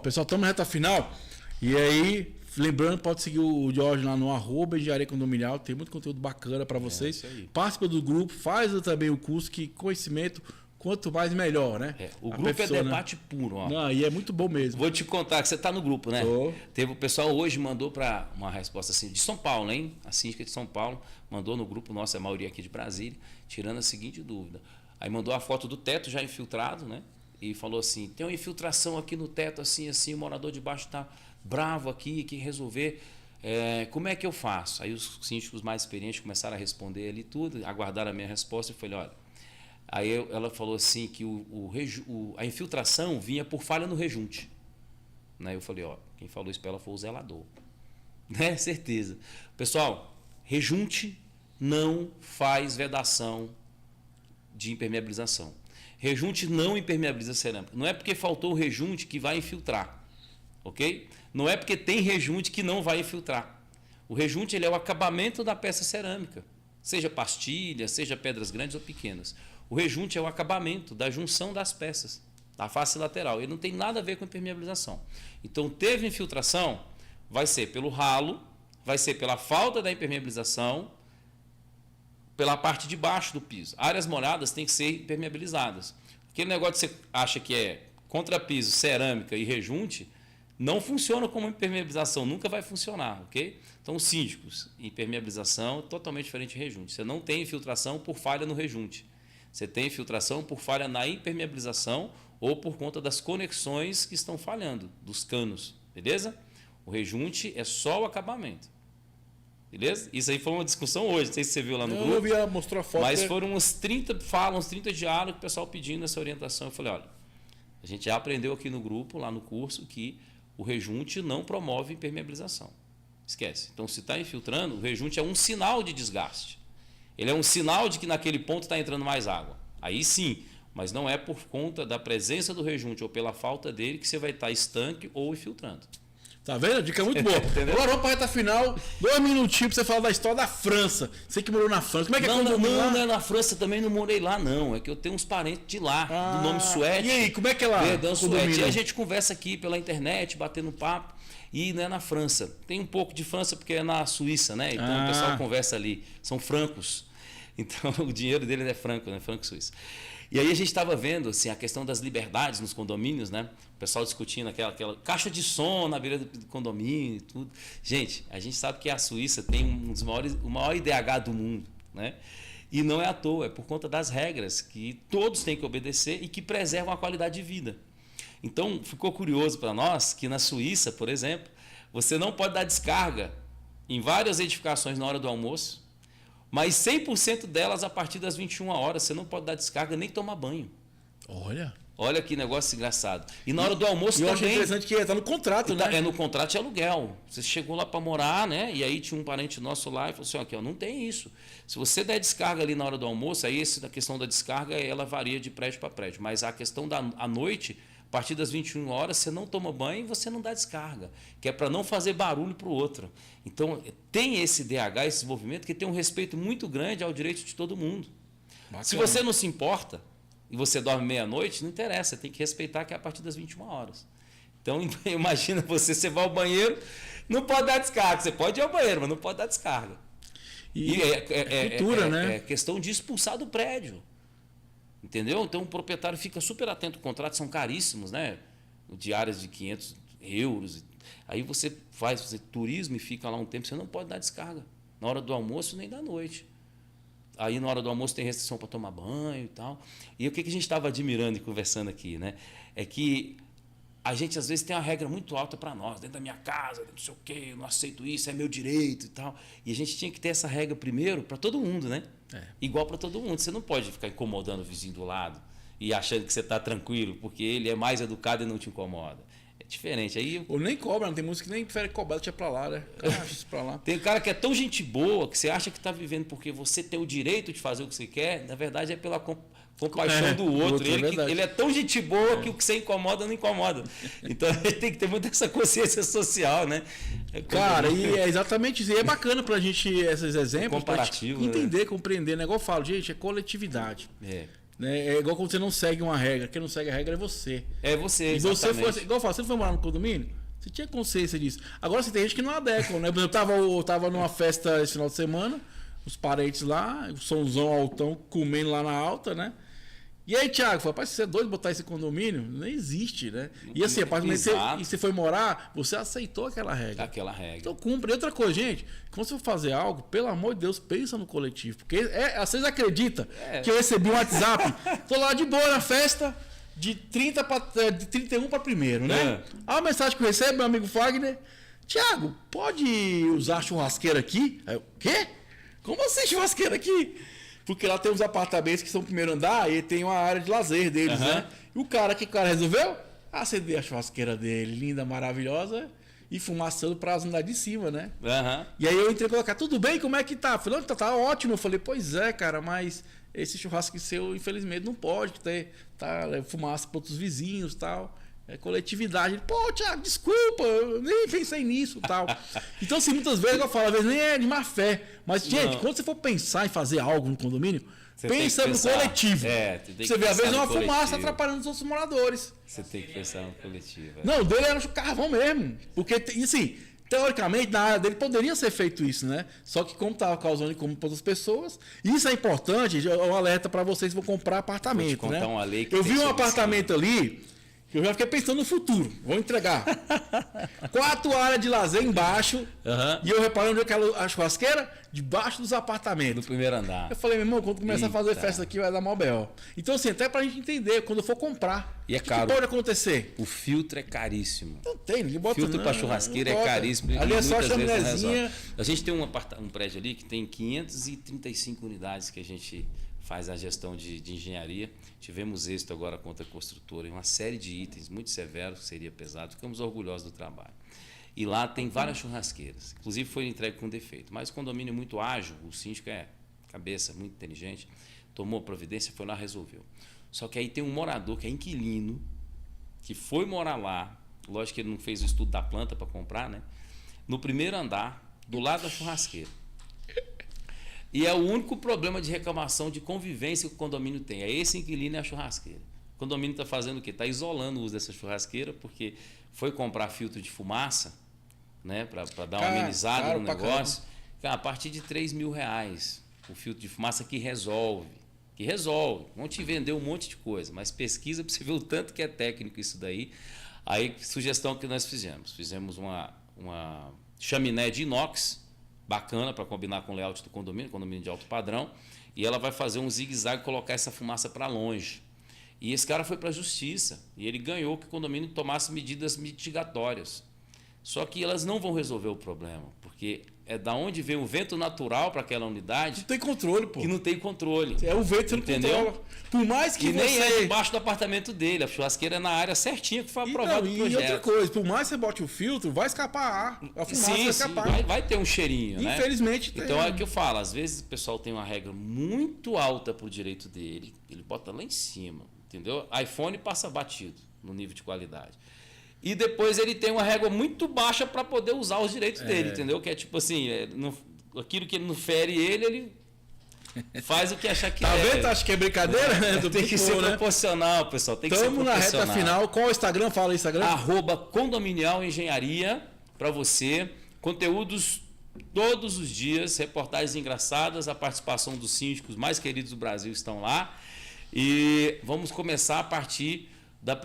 Pessoal, estamos na reta final. E aí, lembrando, pode seguir o Jorge lá no @engenharia condominial, tem muito conteúdo bacana para vocês. Participa do grupo, faz também o curso, que conhecimento quanto mais melhor, né? O grupo pessoa, é debate puro. Ó. Não, e é muito bom mesmo. Vou te contar que você está no grupo, né? Tô. Teve o pessoal hoje mandou para uma resposta assim, de São Paulo, hein? A síndica de São Paulo mandou no grupo, nossa, a maioria aqui de Brasília, tirando a seguinte dúvida. Aí mandou a foto do teto já infiltrado, né? E falou assim, tem uma infiltração aqui no teto, assim, o morador de baixo está bravo aqui, que resolver. Como é que eu faço? Aí os síndicos mais experientes começaram a responder ali tudo, aguardaram a minha resposta e falei, olha, aí ela falou assim que a infiltração vinha por falha no rejunte. Né? Eu falei, ó, quem falou isso para ela foi o zelador. Né? Certeza. Pessoal, rejunte não faz vedação de impermeabilização. Rejunte não impermeabiliza cerâmica. Não é porque faltou o rejunte que vai infiltrar. Ok? Não é porque tem rejunte que não vai infiltrar. O rejunte ele é o acabamento da peça cerâmica. Seja pastilha, seja pedras grandes ou pequenas. O rejunte é o acabamento da junção das peças, da face lateral. Ele não tem nada a ver com impermeabilização. Então, teve infiltração, vai ser pelo ralo, vai ser pela falta da impermeabilização, pela parte de baixo do piso. Áreas molhadas têm que ser impermeabilizadas. Aquele negócio que você acha que é contrapiso, cerâmica e rejunte, não funciona como impermeabilização, nunca vai funcionar, ok? Então, os síndicos, impermeabilização totalmente diferente de rejunte. Você não tem infiltração por falha no rejunte. Você tem infiltração por falha na impermeabilização ou por conta das conexões que estão falhando, dos canos, beleza? O rejunte é só o acabamento, beleza? Isso aí foi uma discussão hoje, não sei se você viu lá no grupo. Eu vi, mostrou a foto. Mas foram uns 30 falas, uns 30 diálogos, o pessoal pedindo essa orientação. Eu falei, olha, a gente já aprendeu aqui no grupo, lá no curso, que o rejunte não promove impermeabilização. Esquece. Então, se está infiltrando, o rejunte é um sinal de desgaste. Ele é um sinal de que naquele ponto está entrando mais água. Aí sim, mas não é por conta da presença do rejunte ou pela falta dele que você vai estar estanque ou infiltrando. Tá vendo? A dica é muito boa. Agora vamos para a reta final. 2 minutinhos para você falar da história da França. Você que morou na França. Como é que é condomínio lá? Não é na França, também não morei lá, não. É que eu tenho uns parentes de lá, do nome Suete. E aí, como é que é lá? Verdão Suete. E a gente conversa aqui pela internet, batendo papo. E não é na França. Tem um pouco de França porque é na Suíça, né? Então o pessoal conversa ali. São francos. Então o dinheiro deles é franco, né? Franco suíço. E aí a gente estava vendo assim, a questão das liberdades nos condomínios, né? O pessoal discutindo aquela caixa de som na beira do condomínio e tudo. Gente, a gente sabe que a Suíça tem o maior IDH do mundo, né? E não é à toa, é por conta das regras que todos têm que obedecer e que preservam a qualidade de vida. Então, ficou curioso para nós que na Suíça, por exemplo, você não pode dar descarga em várias edificações na hora do almoço, mas 100% delas a partir das 21 horas. Você não pode dar descarga nem tomar banho. Olha que negócio engraçado. E na hora do almoço também... Eu acho interessante que está no contrato, né? É no contrato de aluguel. Você chegou lá para morar, né? E aí tinha um parente nosso lá e falou assim, aqui, ó, não tem isso. Se você der descarga ali na hora do almoço, aí a questão da descarga, ela varia de prédio para prédio. Mas a questão à noite, a partir das 21 horas, você não toma banho e você não dá descarga. Que é para não fazer barulho para o outro. Então, tem esse DH, esse desenvolvimento, que tem um respeito muito grande ao direito de todo mundo. Bacana. Se você não se importa e você dorme meia-noite, não interessa, você tem que respeitar que é a partir das 21 horas. Então, imagina você vai ao banheiro, não pode dar descarga. Você pode ir ao banheiro, mas não pode dar descarga. E cultura, né? É questão de expulsar do prédio. Entendeu? Então, o proprietário fica super atento. Contratos são caríssimos, né? Diárias de 500 euros. Aí você faz turismo e fica lá um tempo, você não pode dar descarga. Na hora do almoço, nem da noite. Aí, na hora do almoço, tem restrição para tomar banho e tal. E o que a gente estava admirando e conversando aqui, né? É que a gente, às vezes, tem uma regra muito alta para nós. Dentro da minha casa, não sei o quê, eu não aceito isso, é meu direito e tal. E a gente tinha que ter essa regra primeiro para todo mundo, né? Igual para todo mundo. Você não pode ficar incomodando o vizinho do lado e achando que você está tranquilo, porque ele é mais educado e não te incomoda. É diferente. Aí, ou nem cobra, não tem música que nem prefere cobrar, deixa pra lá, né? Pra lá. Tem cara que é tão gente boa que você acha que está vivendo porque você tem o direito de fazer o que você quer, na verdade é pela compaixão do outro. Ele é tão gente boa que o que você incomoda não incomoda. Então a gente tem que ter muito essa consciência social, né? Cara, e é exatamente isso. E é bacana pra gente esses exemplos, comparativo, entender, compreender, né? Igual eu falo, gente, é coletividade. É igual quando você não segue uma regra. Quem não segue a regra é você. É você, e você foi, igual eu falo, você foi morar no condomínio, você tinha consciência disso. Agora você tem gente que não adequa, né? Eu tava numa festa esse final de semana, os parentes lá, o somzão altão comendo lá na alta, né? E aí, Thiago, falou, rapaz, se você é doido botar esse condomínio, não existe, né? E assim, a partir do momento que você foi morar, você aceitou aquela regra. Aquela regra. Então cumpre. E outra coisa, gente, quando você for fazer algo, pelo amor de Deus, pensa no coletivo. Porque vocês acreditam que eu recebi um WhatsApp, tô lá de boa na festa, de 31 para primeiro, né? A mensagem que eu recebo, meu amigo Fagner, Thiago, pode usar churrasqueira aqui? Aí eu, quê? Como assim churrasqueira aqui? Porque lá tem uns apartamentos que são primeiro andar e tem uma área de lazer deles, né? E o cara resolveu? Acender a churrasqueira dele, linda, maravilhosa, e fumaçando para as unidades de cima, né? E aí eu entrei e colocar, tudo bem, como é que tá? Falei, tá ótimo. Eu falei, pois é, cara, mas esse churrasco seu, infelizmente, não pode ter fumaça para outros vizinhos e tal. É coletividade. Ele, pô, Thiago, desculpa, eu nem pensei nisso e tal. Então, assim, muitas vezes eu falo, às vezes nem é de má fé. Mas, gente, quando você for pensar em fazer algo no condomínio, pensa no coletivo. Você vê, às vezes é uma fumaça atrapalhando os outros moradores. Você tem que pensar no coletivo. Não, o dele era no carvão mesmo. Porque, assim, teoricamente, na área dele poderia ser feito isso, né? Só que como estava causando incômodo para outras pessoas, isso é importante, um alerta para vocês que vão comprar apartamento, vou te contar uma lei que eu vi um apartamento ali, que eu já fiquei pensando no futuro. Vou entregar. 4 áreas de lazer embaixo. E eu reparei onde é a churrasqueira? Debaixo dos apartamentos. No primeiro andar. Eu falei, meu irmão, quando começar a fazer festa aqui, vai dar mó B.O. Então, assim, até pra gente entender, quando eu for comprar, e é caro. O que pode acontecer? O filtro é caríssimo. Não tem, ninguém bota filtro para churrasqueira é caríssimo. Ali é só a chaminézinha. A gente tem um prédio ali que tem 535 unidades que a gente faz a gestão de engenharia. Tivemos êxito agora contra a construtora em uma série de itens muito severos, que seria pesado. Ficamos orgulhosos do trabalho. E lá tem várias churrasqueiras. Inclusive foi entregue com defeito. Mas o condomínio é muito ágil, o síndico é cabeça, muito inteligente, tomou providência, foi lá e resolveu. Só que aí tem um morador que é inquilino, que foi morar lá, lógico que ele não fez o estudo da planta para comprar, né? No primeiro andar, do lado da churrasqueira. E é o único problema de reclamação de convivência que o condomínio tem. É esse inquilino e a churrasqueira. O condomínio está fazendo o quê? Está isolando o uso dessa churrasqueira, porque foi comprar filtro de fumaça, né, para dar uma amenizada no negócio. Cara, a partir de R$3.000 o filtro de fumaça que resolve. Vão te vender um monte de coisa, mas pesquisa para você ver o tanto que é técnico isso daí. Aí, sugestão que nós fizemos. Fizemos uma chaminé de inox, bacana para combinar com o layout do condomínio de alto padrão, e ela vai fazer um zigue-zague e colocar essa fumaça para longe. E esse cara foi para a justiça e ele ganhou que o condomínio tomasse medidas mitigatórias. Só que elas não vão resolver o problema, porque é da onde vem o vento natural para aquela unidade. Não tem controle, pô. Que não tem controle. É o vento, você não controla. Por mais que você... nem é debaixo do apartamento dele. A churrasqueira é na área certinha que foi aprovado o projeto. E outra coisa, por mais que você bote o filtro, vai escapar ar. A fumaça vai escapar. Vai ter um cheirinho, né? Infelizmente tem. Então é o que eu falo. Às vezes o pessoal tem uma regra muito alta para o direito dele. Ele bota lá em cima, entendeu? iPhone passa batido no nível de qualidade. E depois ele tem uma régua muito baixa para poder usar os direitos dele, entendeu? Que é tipo assim, aquilo que ele não fere ele faz o que achar que tá vendo? Acho que é brincadeira, né? Tem que ser proporcional, pessoal. Tem que ser proporcional. Estamos na reta final. Qual é o Instagram? Fala aí, Instagram. @condominial engenharia para você. Conteúdos todos os dias, reportagens engraçadas, a participação dos síndicos mais queridos do Brasil estão lá. E vamos começar a partir da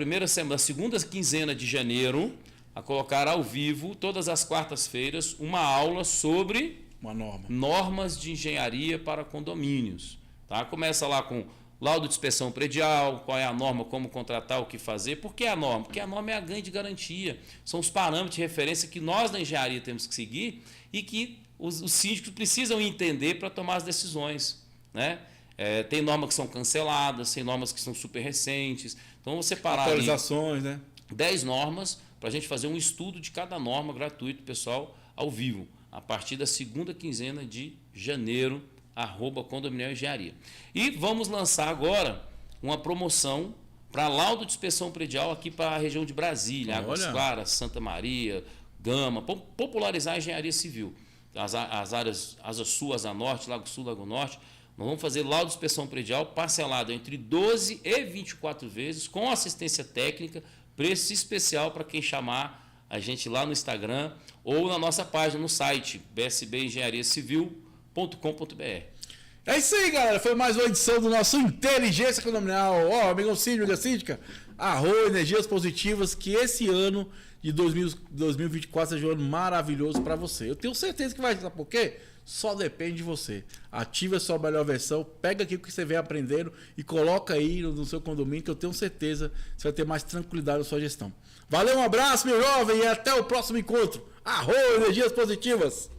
segunda quinzena de janeiro, a colocar ao vivo, todas as quartas-feiras, uma aula sobre normas de engenharia para condomínios. Tá? Começa lá com laudo de inspeção predial, qual é a norma, como contratar, o que fazer. Por que a norma? Porque a norma é a ganho de garantia. São os parâmetros de referência que nós da engenharia temos que seguir e que os síndicos precisam entender para tomar as decisões, né? Tem normas que são canceladas, tem normas que são super recentes. Então, vamos separar atualizações, né? 10 normas para a gente fazer um estudo de cada norma gratuito, pessoal, ao vivo, a partir da segunda quinzena de janeiro, @condominial engenharia. E vamos lançar agora uma promoção para laudo de inspeção predial aqui para a região de Brasília, Águas Claras, Santa Maria, Gama, popularizar a engenharia civil. As áreas Asa Sul, Asa Norte, Lago Sul, Lago Norte. Nós vamos fazer laudo de inspeção predial parcelado entre 12 e 24 vezes, com assistência técnica, preço especial para quem chamar a gente lá no Instagram ou na nossa página no site bsbengenhariacivil.com.br. É isso aí, galera. Foi mais uma edição do nosso Inteligência Condominial. Ó, amigão Cíndio, amiga Síndica, energias positivas, que esse ano de 2024 seja um ano maravilhoso para você. Eu tenho certeza que vai, sabe por quê? Só depende de você. Ative a sua melhor versão, pega aquilo que você vem aprendendo e coloca aí no seu condomínio, que eu tenho certeza que você vai ter mais tranquilidade na sua gestão. Valeu, um abraço, meu jovem, e até o próximo encontro. Energias positivas!